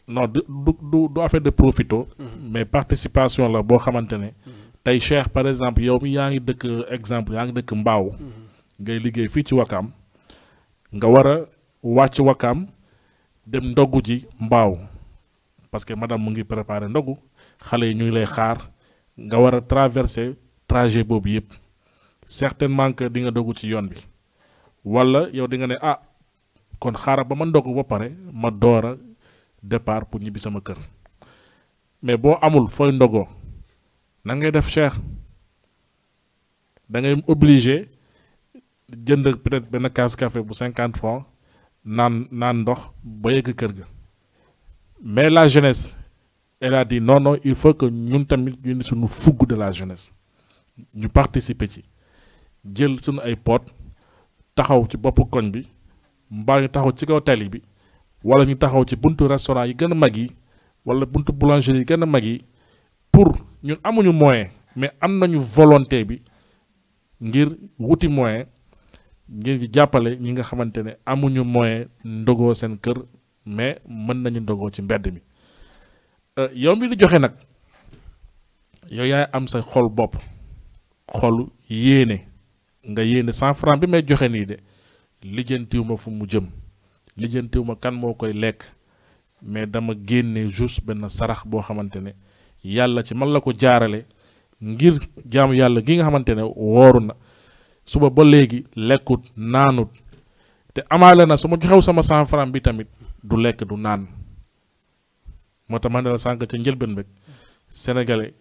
non du affaire de profito mais participation la boo xamante ne tey Cheikh par exemple yow mi yaa ngi dëkk exemple yaa ngi dëkk Mbaaw ngay liggéey fii ci Wakaam nga war a wàcc Wakaam dem ndogu ji Mbaaw parce que madame mu ngi préparé ndogu xale yi ñu ngi lay xaar nga war a traverser trajet boobu yëpp certainement que di nga dogu ci yoon bi wala yow di nga ne kon xaaral ba ma ndogu ba pare ma door a départ pour ñibbi sama kër mais boo amul fooy ndogoo nan ngay def Cheikh da ngay obligé jënd peut-être benn kaas café bu 50 francs naan ndox ba yegg kër ga mais la jeunesse elle a dit non il faut que ñun tamit ñu ni suñu fougue de la jeunesse ñu participer ci jël suñu ay pot taxaw ci boppu koñ bi mbaa ñu taxaw ci kaw tali bi wala ñu taxaw ci buntu restaurant yi gën a mag yi wala buntu boulangerie yi gën a mag yi pour ñun amuñu moyen mais am nañu volonté bi ngir wuti moyen ngir jàppale ñi nga xamante ne amuñu moyen ndogoo seen kër mais mën nañu ndogoo ci mbedd mi yow mi di joxe nag yow yaay am sa xol bopp xolu yéene nga yéene 100 francs bi may joxe nii de lijjantiw ma fu mu jëm lijjantiw ma kan moo koy lekk mais dama génne juste benn sarax boo xamante ne yàlla ci man la ko jaarale ngir jaamu yàlla gi nga xamante ne wooru na suba ba léegi lekkut naanut te amaale na su ma joxew sama 100 francs bi tamit du lekk du naan moo tax ma ne la sànq ca njëlbeen rek sénégalais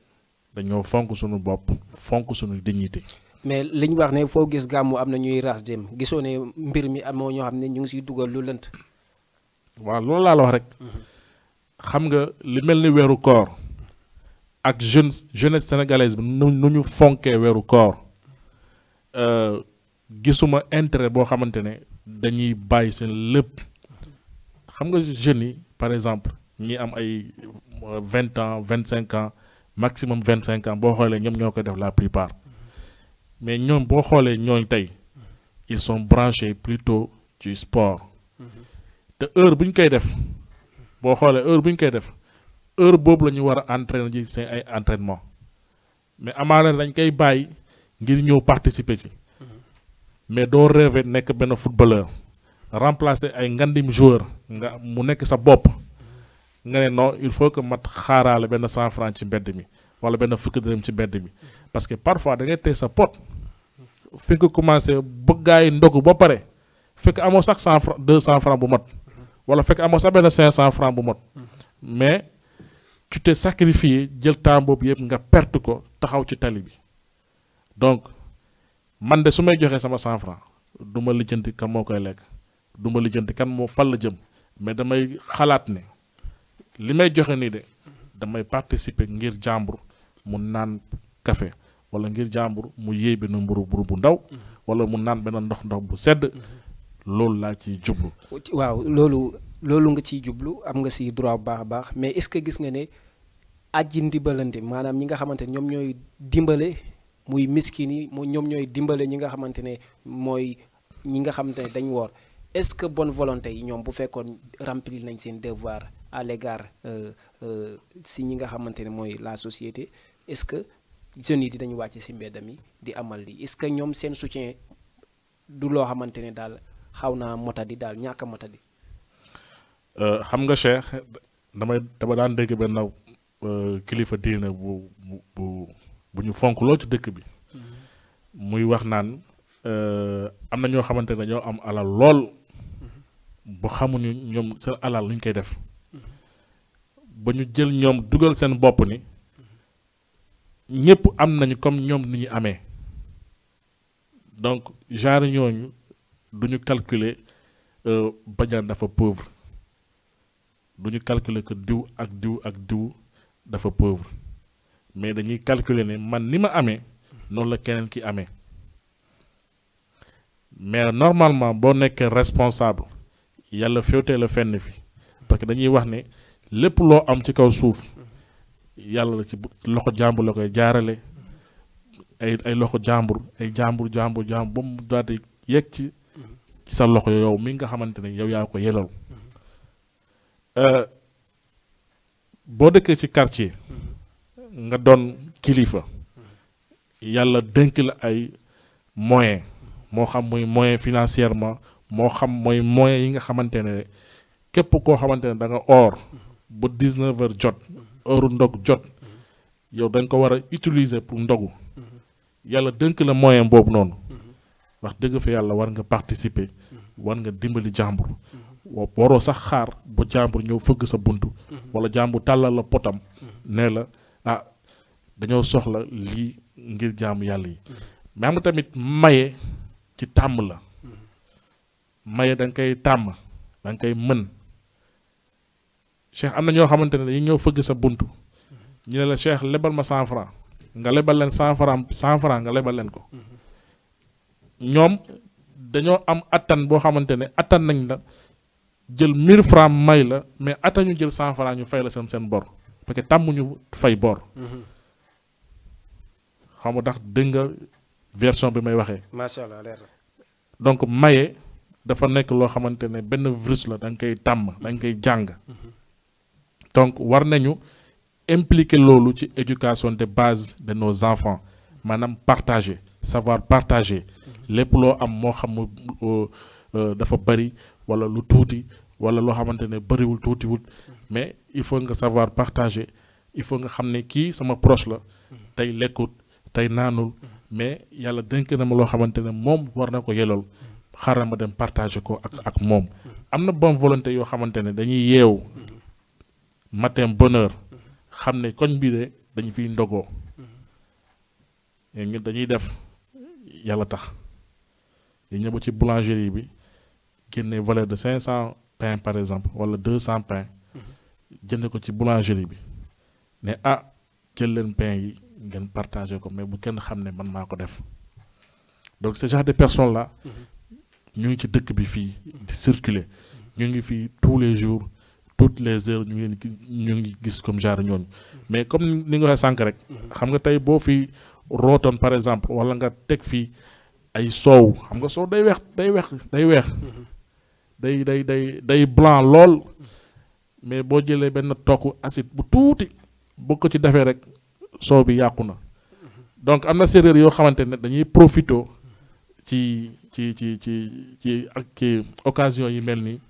dañoo fonk suñu bopp fonk suñu dignité. mais li ñu wax ne foo gis gàmmu am na ñuy ras dem gisoo ne mbir mi amoo ñoo xam ne ñu ngi siy dugal lu lënt. waaw loolu laa la wax rek. xam nga li mel ni weeru koor ak jeunesse sénégalaise bi nu ñu fonkee weeru koor gisuma intérêt boo xamante ne dañuy bàyyi seen lépp. xam nga jeunes yi par exemple ñi am ay 20 ans 25 ans maximum 25 ans boo xoolee ñoom ñoo koy def la plupart mais ñoom boo xoolee ñooñ tey ils sont branchés plutôt ci sport te heure bu ñu koy def boo xoolee heure bu ñu koy def heure boobu la ñu war a entraîner ji seen ay entraînement mais amaana dañ koy bàyyi ngir ñëw participer ci mais doo rêver nekk benn footballeur remplacer ay ngandim joueur nga mu nekk sa bopp nga ne non il faut que mat xaaraale benn 100 francs ci mbedd mi wala benn fukki dërëm ci mbedd mi parce que parfois da ngay tey sa pot fi nga commencé bëgg gaa yi ndogu ba pare fekk amoo sax 100 francs 200 francs bu mot wala fekk amoo sax benn 500 francs bu mot mais tu t'es sacrifié jël temps boobu yëpp nga perte ko taxaw ci tali bi donc man de su may joxee sama 100 francs du ma lijjanti kan moo koy lekk du ma lijjanti kan moo fal la jëm mais damay xalaat ne li may joxe nii de damay participer ngir jàmbur mu naan café wala ngir jàmbur mu yéey benn mburu bu ndaw wala mu naan benn ndox bu sedd loolu laa ciy jublu. waaw loolu nga ciy jublu am nga si droit bu baax a baax mais est-ce que gis nga ne aji ndimbalante maanaam ñi nga xamante ne ñoom ñooy dimbale muy miskin yi ñoom ñooy dimbale ñi nga xamante ne mooy ñi nga xamante ne dañ woor est-ce que bonne volonté yi ñoom bu fekkoon remplir nañ seen devoir à l'égard si ñi nga xamante ne mooy la société est-ce que jeunes yi dinañ wàcc si mbedd mi di amal lii est-ce que ñoom seen soutien du loo xamante ne daal xaw naa motadi daal ñàkk a motadi. xam nga Cheikh dama daan dégg benn kilifa diine bu ñu fonk lool ci dëkk bi muy wax naan am na ñoo xamante ne dañoo am alal lool bu xamuñu ñoom seen alal lu ñu koy def ba ñu jël ñoom dugal seen bopp ni ñëpp am nañu comme ñoom ni ñu amee donc genre ñooñu duñu calculer Badiane dafa pauvre duñu calculer que diw ak diw dafa pauvre mais dañuy calculer ne man ni ma amee noonu la keneen ki amee mais normalement boo nekkee responsable yàlla féewtee la fenn fi parce que dañuy wax ne lépp loo am ci kaw suuf yàlla la ci loxo jàmbur la koy jaarale ay loxo jàmbur ay jàmbur ba mu daal di yegg ci sa loxo yow mi nga xamante ne yow yaa ko yelal boo dëkkee ci quartier nga doon kilifa yàlla dénk la ay moyens moo xam muy moyen financièrement moo xam mooy moyens yi nga xamante ne képp koo xamante ne da nga or ba 19h jot heure ndog jot yow dañ ko war a utiliser pour ndogu yàlla dénk la moyen boobu noonu wax dëgg fa yàlla war nga participer war nga dimbali jàmbur waroo sax xaar ba jàmbur ñëw fëgg sa buntu wala jàmbur tàllal la potam ne la ah dañoo soxla lii ngir jaamu yàlla yi mais am nga tamit maye ci tàmm la maye da nga koy tàmm da nga koy mën Cheikh am na ñoo xamante ne dañuy ñëw fëgg sa buntu ñu ne la Cheikh lebal ma 100 francs nga lebal leen 100 francs nga lebal leen ko ñoom dañoo am attan boo xamante ne attan nañ la jël 1000 francs may la mais attan ñu jël 100 francs ñu fay la seen bor parce que tàmmuñu fay bor. xam nga ndax dégg nga version bi may waxee. macha allah leer na. donc maye dafa nekk loo xamante ne benn virus la da nga koy tàmm da nga koy jàng. donc war nañu impliquer loolu ci éducation de base de nos enfants maanaam partager savoir partager lépp loo am moo xam dafa bari wala lu tuuti wala loo xamante ne bariwul tuutiwul mais il faut nga savoir partager il faut nga xam ne kii sama proche la tey lekkut tey naanul mais yàlla dénk na ma loo xamante ne moom war na ko yelool xaaral ma dem partager ko ak moom am na bonne volonté yoo xamante ne dañuy yeewu matin bonne heure xam ne koñ bi de dañu fiy ndogoo et ñun dañuy def yàlla tax ñu ñëw ci boulangerie bi génne valeur de 500 pains par exemple wala 200 pains jënd ko ci boulangerie bi ne jël leen pain yi ngeen partagé ko mais bu kenn xam ne man maa ko def donc ce genre de personnes là ñu ngi ci dëkk bi fii di circuler ñu ngi fii tous les jours toutes les heures ñu ngi gis comme genre ñooñu mais comme ni nga waxee sànq rek xam nga tey boo fi rootoon par exemple wala nga teg fii ay soow xam nga soow day weex day blanc lool mais boo jëlee benn tokk acide bu tuuti boo ko ci defee rek soow bi yàqu na donc am na séeréer yoo xamante ne dañuy profito ci occasion yi mel ni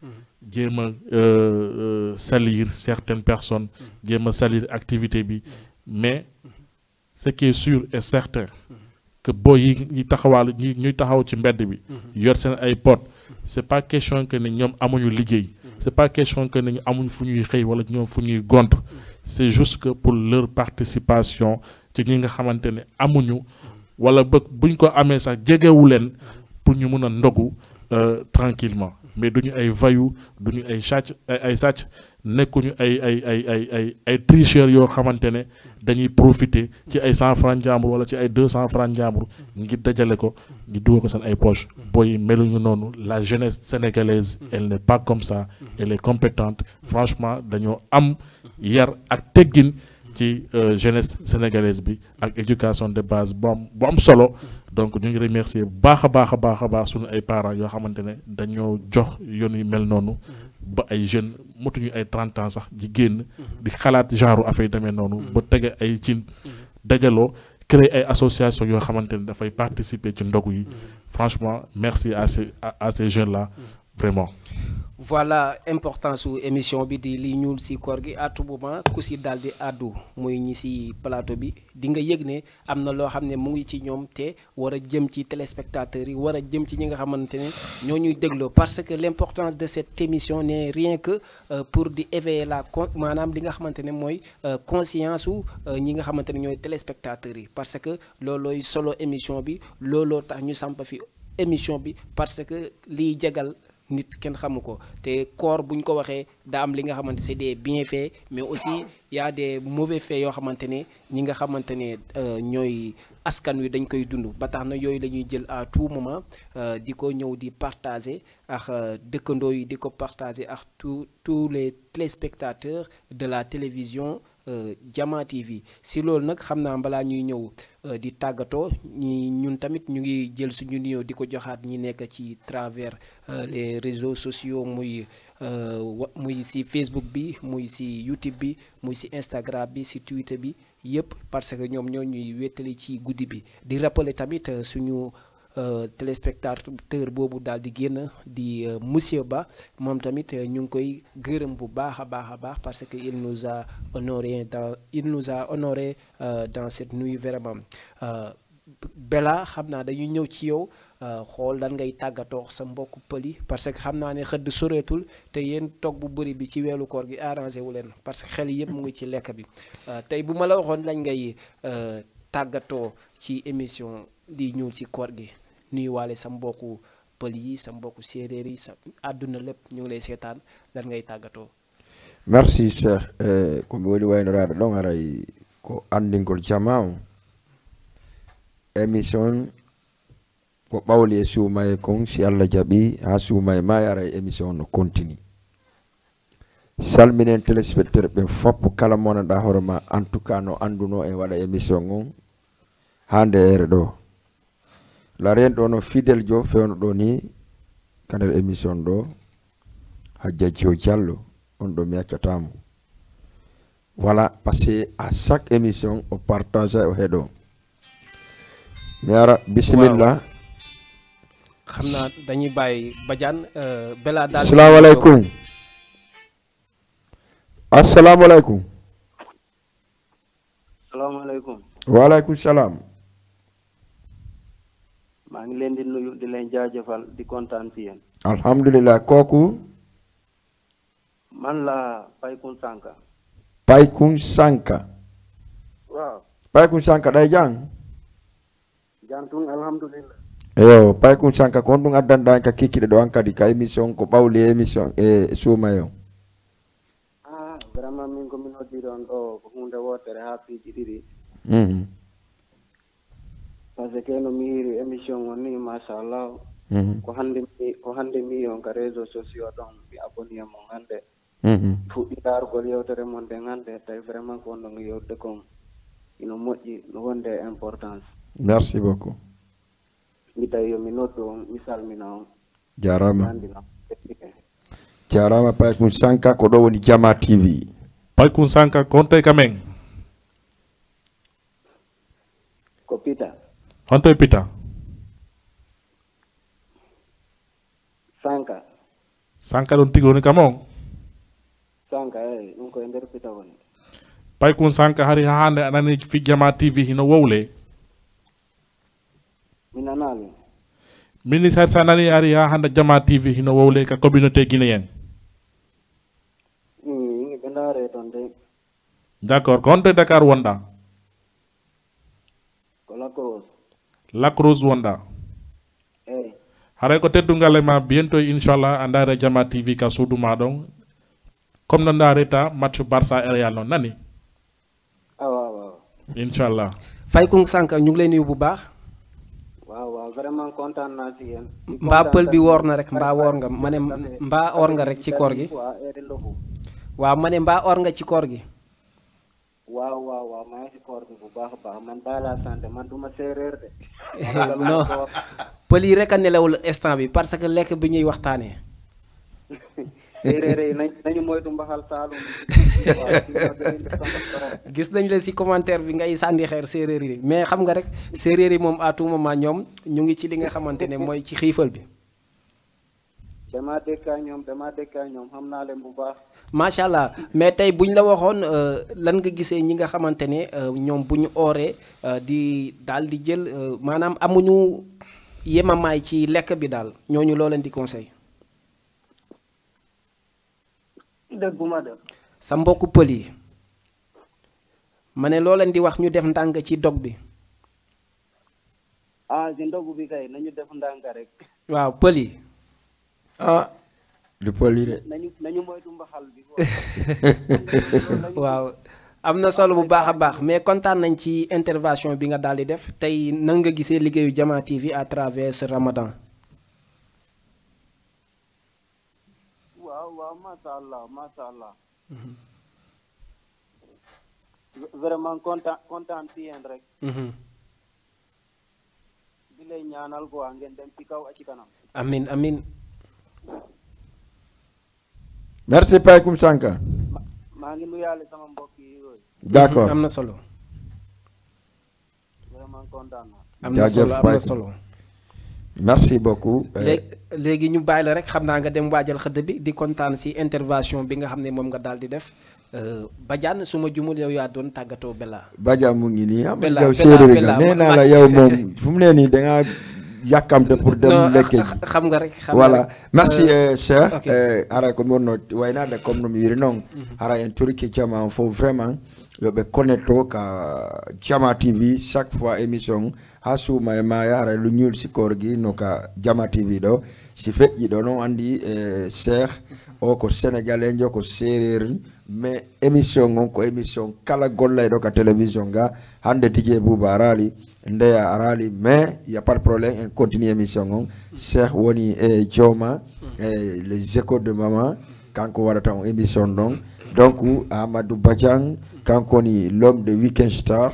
jéem a salir certaines personnes jéem a salir activité bi mais ce qui est sûr et certain que boy yi ñuy taxawaalu ñuy taxaw ci mbedd bi yor seen ay pot c'est pas question que ne ñoom amuñu liggéey c'est pas question que ne ñu amuñ fu ñuy xëy wala ñoom fu ñuy gont c'est juste que pour leur participation ci ñi nga xamante ne amuñu wala buñ ko amee sax jegewu leen pour ñu mun a ndogu tranquillement mais duñu ay vayu duñu ay sàcc nekkuñu ay tricheurs yoo xamante ne dañuy profiter ci ay 100 francs jàmbur wala ci ay 200 francs jàmbur ngir dajale ko ngir dugal ko seen ay poche booy meluñu noonu. La jeunesse sénégalaise elle n'est pas comme ça, elle est compétente franchement dañoo am yar ak teggin ci jeunesse sénégalaise bi ak éducation de base bu am solo. Donc ñu ngi remercier baax a baax suñu ay parents yoo xamante ne dañoo jox yoon yu mel noonu ba ay jeunes motuñu ay 30 ans sax di génn di xalaat genre affaire yi demee noonu ba tege ay cin dajaloo créer ay association yoo xamante ne dafay participer ci ndogu yi. Franchement merci à ces jeunes là vraiment. Voilà importance su émission bi di li ñuul ci koor gi à tout moment ku ci daal di àddu muy ñi ci plateau bi di nga yëg ne am na loo xam ne mu ngi ci ñoom te war a jëm ci téléspectateurs yi war a jëm ci ñi nga xamante ne ñoo ñuy dégloo parce que l'importance de cette émission n'est rien que pour di éveiller maanaam li nga xamante ne mooy conscience su ñi nga xamante ne ñooy téléspectateurs yi parce que loolooy solo émission bi looloo tax ñu samp fi émission bi parce que liy jagal nit kenn xamu ko te koor buñ ko waxee daa am li nga xamante c'est des bienfaits mais aussi y a des mauvais faits yoo xamante ne ñi nga xamante ne ñooy askan wi dañ koy dund ba tax na yooyu la ñuy jël à tout moment di ko ñëw di partager ak dëkkandoo yi di ko partager ak tous les téléspectateurs de la télévision Jama TV. Si loolu nag xam naa balaa ñuy ñëw di tàggatoo ñun tamit ñu ngi jël suñu nuyoo di ko joxaat ñi nekk ci travers les réseaux sociaux muy ci Facebook bi muy ci YouTube bi muy ci Instagram bi ci Twitter bi yëpp parce que ñoom ñoo ñuy wéttali ci guddi bi di rappeler tamit suñu téléspectateur boobu daal di génn di monsieur Ba moom tamit ñu ngi koy gërëm bu baax a baax parce que il nous a honoré dans cette nuit vraiment. Bella xam naa dañuy ñëw ci yow xool lan ngay tàggatoo sa mbokku pëli parce que xam naa ne xëdd soreetul te yéen toog bu bëri bi ci weeru koor gi arrangé wu leen parce que xel yëpp mu ngi ci lekk bi tey bu ma la waxoon lañ ngay tàggatoo ci émission di ñuul ci koor gi nuyuwaale sa mbokku pël yi sa mbokku séeréer yi sa àdduna lépp ñu ngi lay seetaan lan ngay tàggatoo. Merci Cheikh ko mi woni waynoraade ɗon aray ko anndingol jama o émission ko ɓawli e suumaye kon si Allah jaɓi ha suumaye ma ara émission no continue salminen téléspectateur ɓe fopp kala monanɗa hoore ma en tout cas no annduno en waɗa émission on hande ere ɗo laren ɗo no fidèle jo fewno ɗo ni kander émission ɗo Hajjajo Diallo on ɗo mi accatamo voilà parce que à chaque émission o partage o heeɗo mi ara bisimilla xam naa dañuy bàyyi Badiane Bella daal assalamu aleykum assalamu aleykum salaamaaleykum waaleykum salaam maa ngi leen di nuyu di leen jaajëfal di kontaan ci yéen alhamdulillah kooku man la Paykun Sanka Paykun Sanka waaw Paykun Sanka ɗay jang jantung alhamdulillah. Eyo pay kum sanka kon ɗum addanda ka kikkiɗe ɗo an kadi ka émission ko ɓawli émission e suumayo. Vraiment min komin hoddi ɗon ɗo ko hunde wotere ha piiji ɗiɗi. Par ce que no mi yiri émission on ni machallah. Ko hande mi on ka réseaux sociaux ɗon mi abonné mon hande. Fuɗɗi darugol yewtere mon nde hande tawi vraiment ko wonno ngo yewde kon ino moƴƴi no wonde importance. Merci beaucoup. Mi tawi yomi noddu on mi salmina on. Jarama. Jarama pay kum sanka ko ɗo woni Jama TV. Pay kum sanka konte kamen. Ko Pita. Honto Pita. Sanka. Sanka ɗon tigi woni kamon. Sanka ɗum koye nder Pita woni. Pay kum sanka hari ha hande anani fi Jama TV hino wowle. Mi nanali. Ministre sa nani hari ha hande Jama TV hino wowle ka communauté guinéenne. Ɓe ndaare toon de. D'accord ko honto Dakar wonɗa. Ko Lacrose. Lacrose wonɗa. Haray ko teddungal ma bientôt inchallah andare Jama TV ka suudu ma ɗon comme no dareta match Barça et Real noon nani. waaw. Inchallah. Faye Koung Sanka ñu ngi lay nuyu bu baax. waaw vraiment kontaan naa si yéen. mbaa pël bi woor na rek mbaa woor nga ma ne mbaa or nga rek ci koor gi. waaw ma ne mbaa or nga ci koor gi. waaw maa ngi si koor gi bu baax a baax man daal la santé man du ma séeréer de. non pël yi rek a nelawul instant bi parce que lekk bi ñuy waxtaanee. séeréer yi nañu moytu mbaxal Saalum. gis nañ la si commentaire bi ngay sànni xeer séeréer yi mais xam nga rek séeréer yi moom à tout moment ñoom ñu ngi ci li nga xamante ne mooy ci xiifal bi. damaa dëkkaa ñoom xam naa leen bu baax. macha allah mais tey buñ la waxoon lan nga gisee ñi nga xamante ne ñoom bu ñu ooree di daal di jël maanaam amuñu yemamaay ci lekk bi daal ñooñu loo leen di conseil. dégguma de. sa mbokku pël yi ma ne loo leen di wax ñu def ndànk ci dog bi. ci ndogu bi kay nañu def ndànk rek. waaw pël yi. du pël yi de. nañu moytu mbaxal bi. waaw am na solo bu baax a baax mais kontaan nañ ci intervention bi nga daal di def tey nan nga gisee liggéeyu Jama TV à travers ce Ramadan. waaw macha allah. vraiment kontaan ci yéen rek. di lay ñaanal quoi ngeen dem ci kaw ak ci kanam. amin merci Pay Koum Sanka. maa ngi nuyaale sama mbokk yi yooyu. d'accord am na solo. vraiment kontaan naa. am na solo. merci beaucoup. léegi ñu bàyyi la rek xam naa nga dem waajal xëdd bi di kontaan si intervention bi nga xam ne moom nga daal di def Badiane su ma jumul yow yaa doon tàggatoo Bella. Badiane mu ngi nii am yow séeréer nga nee naa la yow moom fu mu nee nii da ngaa yàkkamte pour dem lekke xam nga rek voilà merci Cheikh hara ko wonno waynade comme no mi wiri noon hara en turki Jama on fof vraiment yoɓe connecto ka Jama TV chaque fois émission ha suuma e maya hara lu ñuul sikorgui no ka Jama TV ɗo si feƴƴi ɗo noon andi Cheikh o ko sénégalais jo ko séréer mais émission on ko émission kala gollayɗo ka télévision ga hande Dj Bouba arali ndeya arali mais y a pas de problème en continue émission on Cheikh woni e jooma les échos de maman kanko waɗata on émission ɗon donc Amadou Badiane kanko woni l'homme de Weekend Star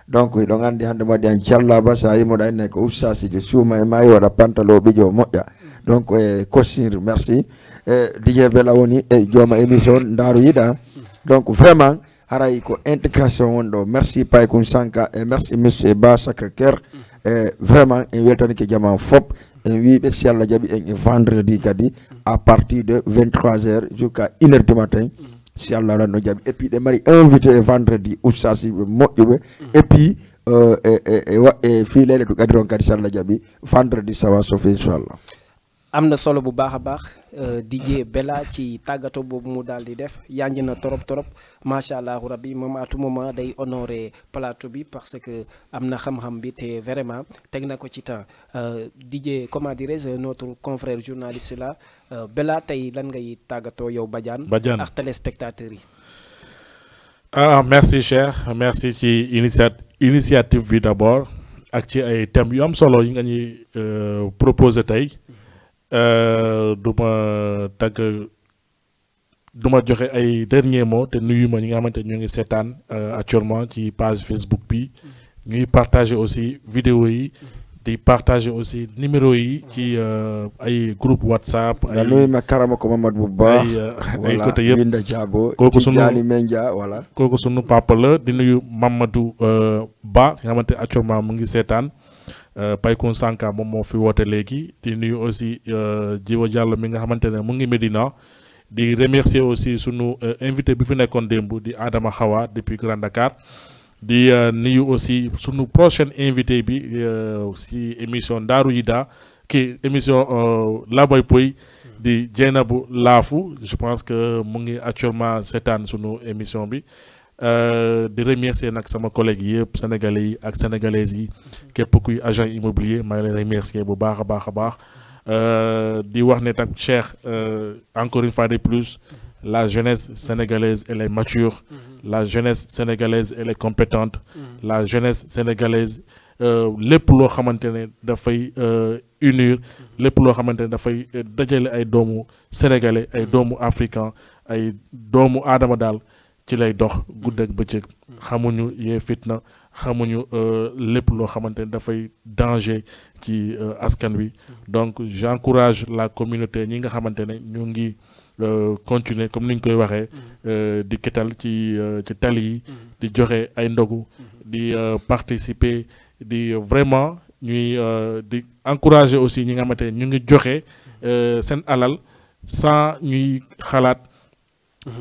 donc ɗon andi hande mbaɗi an jallaba sa yimoɗo enne ko ustasijo suuma e mayi waɗa pantalo ɓijo moƴƴa donc cosir merci DJ Bella woni e jooma émission ndaaru yiɗa donc vraiment haray ko intégration won ɗo merci Pay Koum Sanka et merci monsieur Ba Sacré-Cœur vraiment en weltanike Jama fop en wiɓe si Allah jaaɓi en e vendredi kadi à partir de 23h jusqu'à 1h du matin si Allah ranno jaaɓi et puis ɗe mari invité e vendredi ustasiɓe moƴƴuɓe et puis e fi leyɗe to kadi ron kadi si Allah jaaɓi vendredi sawa sofi inchallah. am na solo bu baax a baax DJ Bella ci tàggatoo boobu mu daal di def yanj na trop macha allah rabbi moom à tout moment day honorer plateau bi parce que am na xam-xam bi te vraiment teg na ko ci temps DJ comment dirais-je notre confrère journaliste là Bella tey lan ngay tàggatoo yow Badiane ak téléspectateurs yi. Merci cher merci ci initiative bi d'abord ak ci ay thèmes yu am solo yi nga ñuy proposé tey. du ma joxe ay dernier mot te nuyu ma ñi nga xamante ñu ngi seetaan actuellement ci page Facebook bi ñuy partager aussi vidéo yi di partager aussi numéro yi ci ay groupe WhatsApp ay nuyu ma karama ko Mamadou bu baax ay côté yëpp Binda Diabo kooku sunu Tidiane Mendia voilà kooku sunu papa la di nuyu Mamadou Ba nga xamante actuellement mu ngi seetaan Paykun Sanka moom moo fi woote léegi di nuyu aussi Djibo Diallo mi nga xamante ne mu ngi Médina di remercier aussi sunu invité bi fi nekkoon démb di Adama Hawa depuis Grand Dakar di nuyu aussi sunu prochaine invité bi si émission Daaru Yida ki émission Laboy Poy di Dieynabou Laafu je pense que mu ngi actuellement seetaan sunu émission bi di remercier nag sama collègue yëpp sénégalais yi ak sénégalaises yi képp kuy agent immobilier maa ngi leen remercier bu baax a baax di wax ne tam Cheikh encore une fois de plus la jeunesse sénégalaise elle est mature la jeunesse sénégalaise elle est compétente la jeunesse sénégalaise lépp loo xamante ne dafay unir lépp loo xamante ne dafay dajale ay doomu sénégalais ay doomu africain ay doomu aadama daal ci lay dox guddeeg bëccëg xamuñu yee fitna xamuñu lépp loo xamante ne dafay danger ci askan wi donc j'encourage la communauté ñi nga xamante ne ñu ngi continuer comme ni ñu koy waxee di ketal ci tali yi di joxe ay ndogu di participer di vraiment ñuy di encourager aussi ñi nga xamante ne ñu ngi joxe seen alal sans ñuy xalaat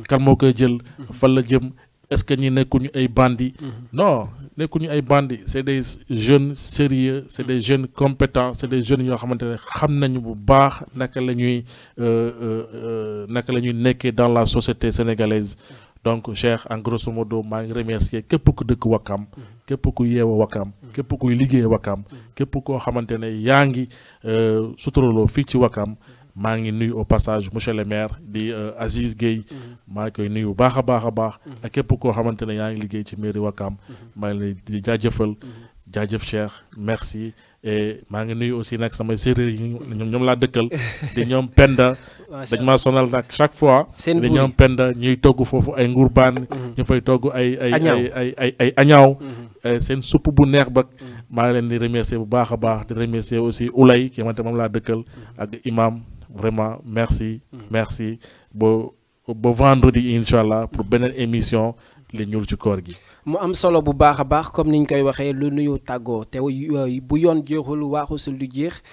kan moo koy jël fan la jëm est-ce que ñi nekkuñu ay bandits non nekkuñu ay bandits c'est des jeunes sérieux c'est des jeunes compétents c'est des jeunes yoo xamante ne xam nañu bu baax naka la ñuy nekkee dans la société sénégalaise donc Cheikh en grosso modo maa ngi remercier képp ku dëkk Wakam képp ku yeewa Wakam képp kuy liggéey Wakam képp koo xamante ne yaa ngi suturaloo fii ci Wakam maa ngi nuyu au passage monsieur le maire di Aziz Gueye maa ngi koy nuyu baax a baax ak képp koo xamante ne yaa ngi liggéey ci mairie Wakam maa ngi lay di jaajëf Cheikh merci et maa ngi nuyu aussi nag samay séeréer yi ñoom laa dëkkal di ñoom Penda dañ maa sonal nag chaque fois di ñoom Penda ñuy togg foofu ay ngurbaan ñu fay togg ay añaaw seen supp bu neex ba maa ngi leen di remercier bu baax a baax di remercier aussi Oulay ki xamante moom laa dëkkal ak imam vraiment merci ba vendredi inchallah pour beneen émission li ñuul ci koor gi mu am solo bu baax a baax comme niñ koy waxee lu nuyu tàggoo te bu yoon jeexul waaxusul du jeex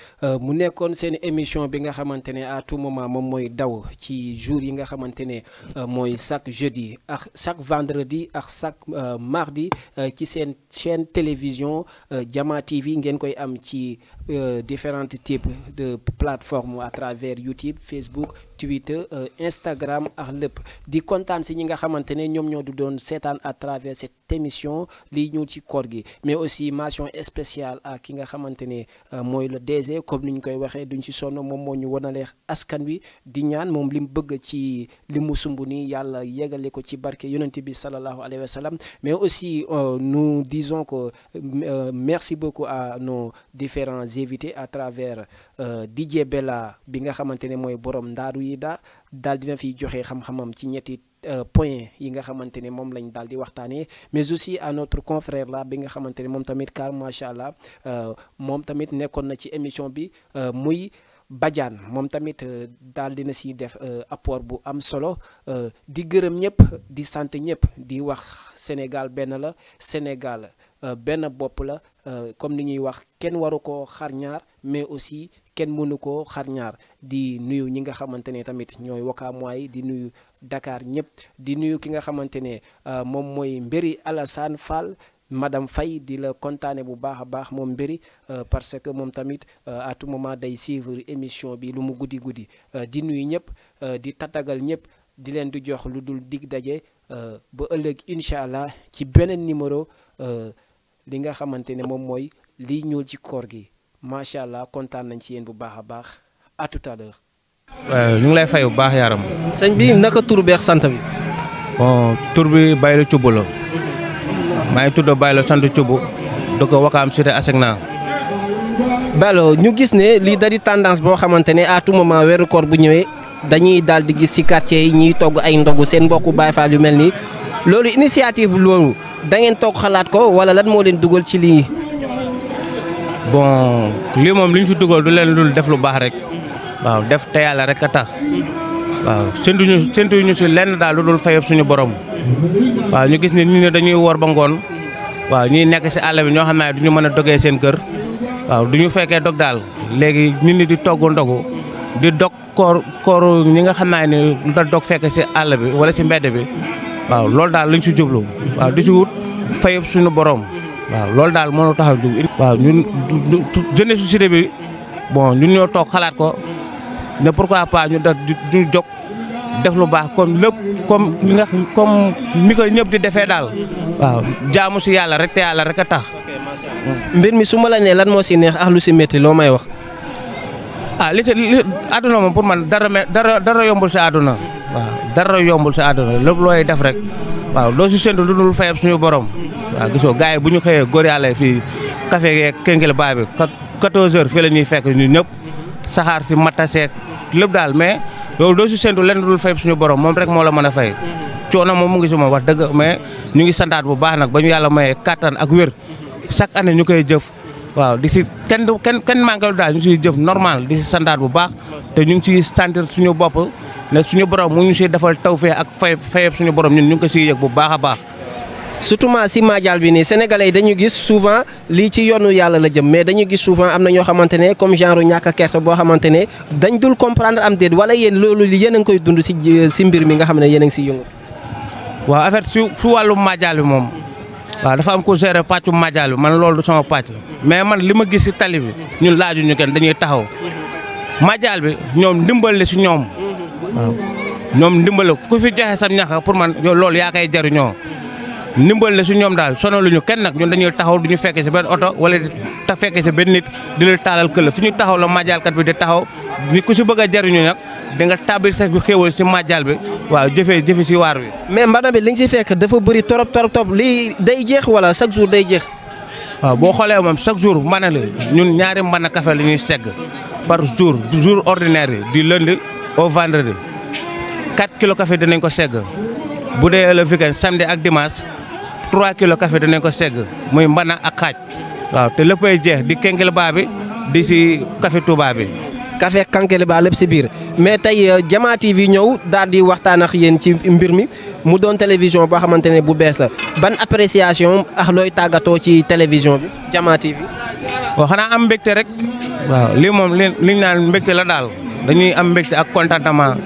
mu nekkoon seen émission bi nga xamante ne à tout moment moom mooy daw ci jour yi nga xamante ne mooy chaque jeudi ak chaque vendredi ak chaque mardi ci seen chaîne télévision Jama TV ngeen koy am ci différents types de plateformes à travers YouTube Facebook Twitter Instagram ak lépp di kontaan si ñi nga xamante ne ñoom ñoo du doon seetaan à travers cette émission lii ñëw ci koor gi mais aussi mention spéciale à ki nga xamante ne mooy le DG comme ni ñu koy waxee duñ ci sonn moom moo ñu wanalee askan wi di ñaan moom li mu bëgg ci li mu sumb nii yàlla yegale ko ci barke yonent bi sallallahu alayhi wa sallam mais aussi nous disons que merci beaucoup à nos différents invités à travers DJ Bella bi nga xamante ne mooy borom Daaru Yida daal dina fi joxe xam-xamam ci ñetti point yi nga xamante ne moom lañ daal di waxtaanee mais aussi à notre confrère là bi nga xamante ne moom tamit car macha allah moom tamit nekkoon na ci émission bi muy Badiane moom tamit daal dina si def apport bu am solo di gërëm ñëpp di sant ñëpp di wax Sénégal benn la Sénégal benn bopp la comme ni ñuy wax kenn waru ko xar ñaar mais aussi kenn mënu ko xar ñaar di nuyu ñi nga xamante ne tamit ñooy Wakaamois di nuyu Dakar ñëpp di nuyu ki nga xamante ne moom mooy Mbéri Alassane Fall madame Faye di la kontaane bu baax a baax moom mbiri parce que moom tamit à tout moment day suivre émission bi lu mu guddi guddi di nuyu ñëpp di tatagal ñëpp di leen di jox lu dul dig daje ba ëllëg incha allah ci beneen numéro li nga xamante ne moom mooy liy ñuul ci koor gi macha allah kontaan nañ ci yéen bu baax a baax à tout à l'heure. ñu ngi lay fay bu baax yaram. sëñ bi naka tur beex sant bi. bon tur bi Baylo Thioub la maa ngi tudd Baylo sant Thioub da ko Wakaam cité Asegna. Baylo ñu gis ne lii da di tendance boo xamante ne à tout moment weeru koor bu ñëwee dañuy daal di gis ci quartier yi ñuy togg ay ndogu seen mbokku Baye Fall yu mel nii loolu initiative loolu da ngeen toog xalaat ko wala lan moo leen dugal ci lii. bon lii moom li ñu si dugal du leen dul def lu baax rek waaw def te yàlla rek a tax waaw séntuñu si lenn daal lu dul fayab suñu borom waaw ñu gis ne nit ñi dañuy woor ba ngoon waaw ñuy nekk si àll bi ñoo xam ne du ñu mën a dogee seen kër waaw du ñu fekkee dog daal léegi nit ñi di togg ndogu di dog kooru ñi nga xam ne da dog fekk si àll bi wala si mbedd bi waaw loolu daal lañ si jublu waaw di si wut fayab suñu borom. waaw loolu daal moo tax a dugg. waaw ñun jeunesse société bi bon ñun ñoo toog xalaat ko ne pourquoi pas ñu jóg def lu baax comme lépp comme ni ko ñëpp di defee daal. waaw jaamu si yàlla rek te yàlla rek a tax. mbir mi su ma la nee lan moo si neex ak lu si métti loo may wax. li àdduna moom pour man dara yombul si àdduna. waaw dara yombul si àdduna lépp looy def rek waaw doo si séntu lu dul fayab suñu borom. waaw gisoo gars yi bu ñu xëyee góor yàlla fii café geeg kéngel baay bi 14h fii la ñuy fekk ñu ñëpp saxaar si mataseek lépp daal mais yow doo si séntu lenn dul fay suñu borom moom rek moo la mën a fay. coono moom mu ngi si moom wax dëgg mais ñu ngi santaat bu baax nag ba ñu yàlla mayee kattan ak wér chaque année ñu koy jëf waaw di si kenn manqué daal ñu siy jëf normal di si santaat bu baax te ñu ngi siy sentir suñu bopp ne suñu borom mu ñu siy defal tawfeex ak fayeb suñu borom ñun ñu ngi ko siy yëg bu baax a baax. surtout si Madial bi nii sénégalais yi dañu gis souvent lii ci yoonu yàlla la jëm mais dañu gis souvent am na ñoo xamante ne comme genre ñàkk a kersa boo xamante ne dañ dul comprendre am déet wala yéen loolu yéen a ngi koy dund si mbir mi nga xam ne yéen a ngi si yëngu. waaw en fait su wàllu Madial bi moom waaw dafa am ko gérer pàccu Madial bi man loolu du sama pàcc mais man li ma gis si tali bi ñun laajuñu kenn dañuy taxaw Madial bi ñoom ndimbal la si ñoom waaw ñoom ndimbal ku fi joxe sa ñax pour man loolu yaa koy jariñoo ndimbal la su ñoom daal sonaluñu kenn nag ñun dañuy taxaw du ñu fekkee si benn oto wala ta fekkee si benn nit di la taalal këll fi ñu taxaw la Madialkat bi di taxaw ni ku si bëgg a jariñu nag di nga tàbbil sa xéewal si Madial bi waaw jëfe si waar bi. mais mbana bi li nga si fekk dafa bëri torop lii day jeex wala chaque jour day jeex. waaw boo xoolee moom chaque jour mbana la ñun ñaari mbana café la ñuy segg par jour ordinaire yi du lundi au vendredi 4 kilos café dinañ ko segg bu dee le weekend samedi ak dimanche 3 kilos café dinañ ko segg muy mbana ak xaaj waaw te léppay jeex di kenkele baa bi di si café Touba bi. café kankele baa lépp si biir mais tey Jama TV ñëw daal di waxtaan ak yéen ci mbir mi mu doon télévision boo xamante ne bu bees la ban appréciation ak looy tàggatoo ci télévision bi Jama TV. waaw xanaa am mbégte rek waaw lii moom liñ naan mbégte la daal dañuy am mbégte ak contentement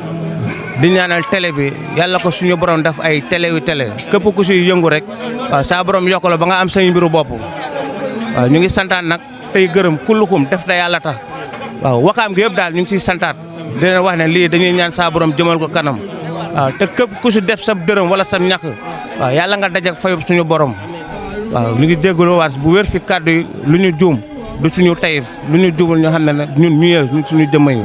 di ñaanal télé bi yàlla ko suñu borom def ay télé yu télé képp ku si yëngu rek waaw saa borom yokk la ba nga am sañ mbiru bopp waaw ñu ngi santaan nag tey gërëm kulluxum def da yàlla tax waaw Wakaam gi yëpp daal ñu ngi siy santaat di leen wax ne lii dañuy ñaan saa borom jëmal ko kanam waaw te képp ku si def sa dërëm wala sa ñàkk waaw yàlla nga dajak fayub suñu borom waaw ñu ngi déglu waat bu wér fi kàddu yi lu ñu juum du suñu tayif lu ñu jubul ñu xam ne nag ñun ñun suñu jëmm yi.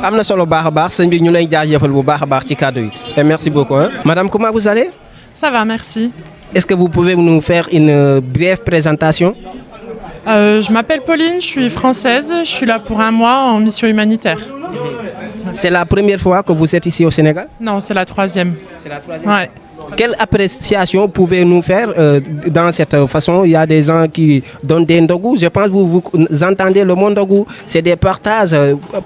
am na solo baax a baax sëñ bi ñu lay jaajëfal bu baax a baax ci kàddu yi et merci beaucoup hein. Madame, comment vous allez? Ça va, merci. Est-ce que vous pouvez nous faire une brève présentation? Je m'appelle Pauline, je suis française, je suis là pour un mois en mission humanitaire. C'est la première fois que vous êtes ici au Sénégal? Non, c'est la troisième. C'est la troisième? Ouais. Quelle appréciation pouvez-nous faire dans cette façon? Il y a des gens qui donnent des ndogou. Je pense que vous entendez le mot ndogou. C'est des partages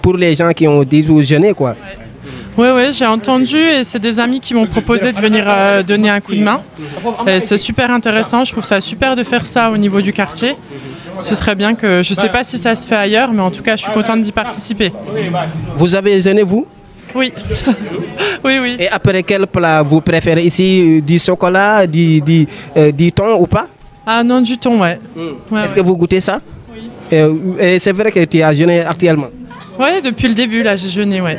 pour les gens qui ont des jours jeûnés, quoi. Oui, j'ai entendu et c'est des amis qui m'ont proposé de venir donner un coup de main. C'est super intéressant, je trouve ça super de faire ça au niveau du quartier. Ce serait bien que, je ne sais pas si ça se fait ailleurs, mais en tout cas, je suis contente d'y participer. Vous avez jeûné, vous? Oui. Oui. Et après, quel plat vous préférez ici? Du chocolat, du thon ou pas? Ah non, du thon, ouais. Ouais, Est-ce que vous goûtez ça? Oui. Et c'est vrai que tu as jeûné actuellement? Ouais, depuis le début, là, j'ai jeûné, ouais.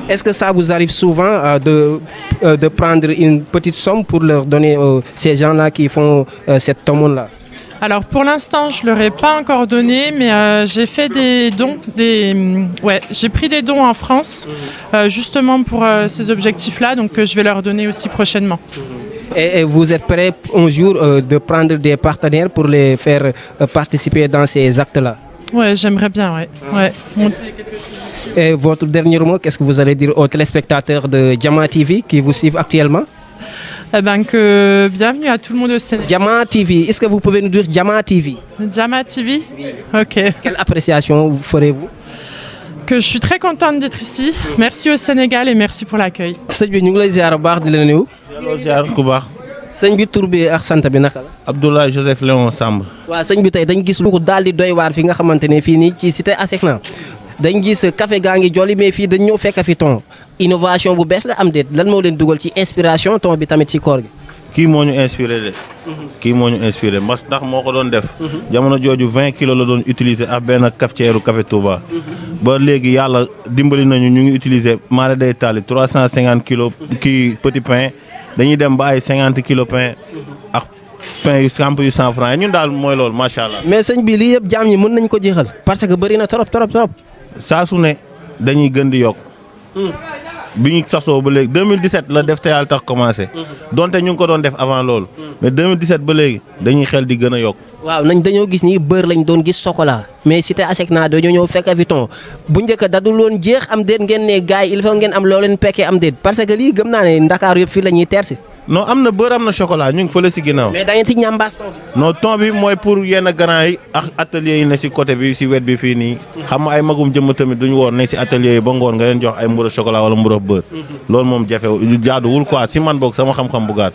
Est-ce que ça vous arrive souvent de prendre une petite somme pour leur donner ces gens-là qui font cette aumône-là? Alors pour l'instant, je ne leur ai pas encore donné, mais j'ai fait des dons, j'ai pris des dons en France, justement pour ces objectifs-là, donc je vais leur donner aussi prochainement. Et vous êtes prêt un jour de prendre des partenaires pour les faire participer dans ces actes-là? Ouais, j'aimerais bien, ouais. Monter quelque chose. Et votre dernier mot, qu'est-ce que vous allez dire aux téléspectateurs de Jama TV qui vous suivent actuellement? Eh ben que bienvenue à tout le monde au Sénégal. Jama TV, est-ce que vous pouvez nous dire Jama TV? Jama TV? Oui. Ok. Quelle appréciation ferez-vous? Que je suis très contente d'être ici. Merci au Sénégal et merci pour l'accueil. sëñ bi ñu ngi lay ziar bu baax di la nuyu. ziar ku baax. sëñ bi tur bi ak sant bi naka la. Abdoulaye Joseph Léon Samb. waaw sëñ bi tey dañ gis lu ko daal di doy waar fi nga xamante ne fii nii ci cité ASECNA dañ gis café gaa ngi jolli mais fii dañ ñëw fekk fi thon innovation bu bees la am déet lan moo leen dugal ci inspiration thon bi tamit ci koor gi. kii moo ñu inspiré de. kii moo ñu inspiré ndax moo ko doon def. jamono jooju 20 kilos la doon utiliser ak benn cafetière café Touba. ba léegi yàlla dimbali nañu ñu ngi utiliser maara day taali 350 kilos kii petit pain dañuy dem ba ay 50 kilos pain ak pain yu samp yu 100 francs ñun daal mooy loolu macha allah. mais sëñ bi lii yëpp jaam ñi mën nañ ko jeexal parce que bëri na trop. saa su ne dañuy gën di yokk. bi ñu sasoo ba léegi 2017 la def te yàlla tax commencé. donte ñu ngi ko doon def avant loolu. mais 2017 ba léegi dañuy xel di gën a yokk. waaw dañoo gis ni beurre lañ doon gis chocolat mais cité ASECNA dañoo ñëw fekk fi thon bu njëkk dadul woon jeex am déet ngeen ne gars yi il faut ngeen am loo leen pekkee am déet parce que lii gëm naa ne Ndakaaru yëpp fii la ñuy tersi. non am na beurre am na chocolat ñu ngi fële si ginnaaw. mais da ngeen si ñambaas thon bi. non thon bi mooy pour yenn grand yi ak atelier yi ne si côté bi si wet bi fii nii. xam nga ay magum jëmm tamit duñu woor ne si atelier yi ba ngoon nga leen jox ay mburu chocolat wala mburu beurre. loolu moom jafe jaaduwul quoi si man boog sama xam-xam bu gaat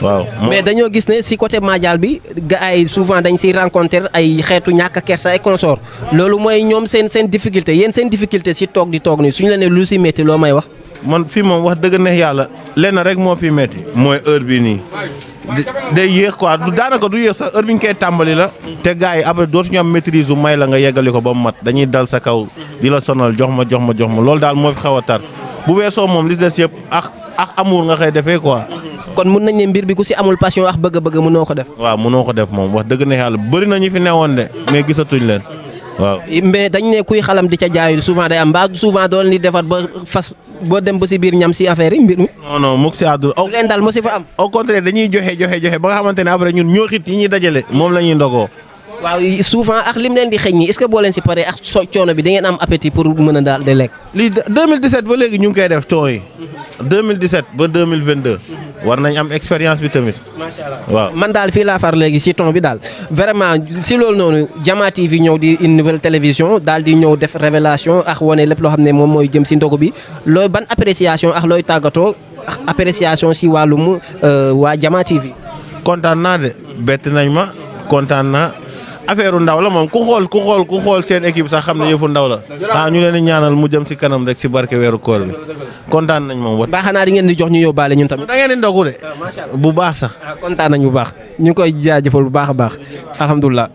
waaw. mais dañoo gis ne si côté Madial bi gars yi souvent dañ siy rencontrer ay xeetu ñàkk kersa ay consort loolu mooy ñoom seen difficulté yéen seen difficulté si toog di toog nii suñu la ne lu si métti loo may wax. man fii moom wax dëgg neex yàlla lenn rek moo fi métti mooy heure bi nii day yéex quoi du daanaka du yéex sax heure bi ñu koy tàmbali la te gars yi après dootuñu am maîtrise may la nga yeggali ko ba mu mat dañuy dal sa kaw di la sonal jox ma loolu daal moo fi xaw a tar bu weesoo moom li des yëpp ak amour nga koy defee quoi. kon mun nañ ne mbir bi ku si amul passion ak bëgg-bëgg mënoo ko def. waaw mënoo ko def moom wax dëgg neex yàlla bëri na ñu fi newoon de mais gisatuñ leen waaw. mais dañ ne kuy xalam di ca jaayu souvent day am mbaa souvent doon ni defar ba fas boo dem ba si biir ñam si affaire yi mbir mi. non mukk si àdduna. leen daal moo si fa am. au contraire dañuy joxe ba nga xamante ne après ñun ñoo xit yi ñuy dajale moom la ñuy ndogoo. waaw souvent ak lim leen di xëy ñi est-ce que boo leen si paree ak coono bi da ngeen am appétit pour mën a daal di lekk. lii 2017 ba léegi ñu ngi koy def ton yi 2017 ba 2022 war nañ am expérience bi tamit. macha allah waaw man daal fii laa far léegi si ton bi daal vraiment si loolu noonu Jama TV ñëw di une nouvelle télévision daal di ñëw def révélation ak wane lépp loo xam ne moom mooy jëm si ndogu bi looy ban appréciation ak looy tàggatoo ak appréciation si wàllum waa Jama TV. kontaan naa de bett nañ ma kontaan naa. affaire ndaw la moom ku xool seen équipe sax xam ne yëfu ndaw la ñu leen di ñaanal mu jëm si kanam rek si barke weeru koor bi kontaan nañ moom. baax xanaa di ngeen di jox ñu yóbbaale ñun tamit. da ngeen di ndogu de bu baax sax. kontaan nañ bu baax ñu ngi koy jaajëfal bu baax a baax alhamdulilah.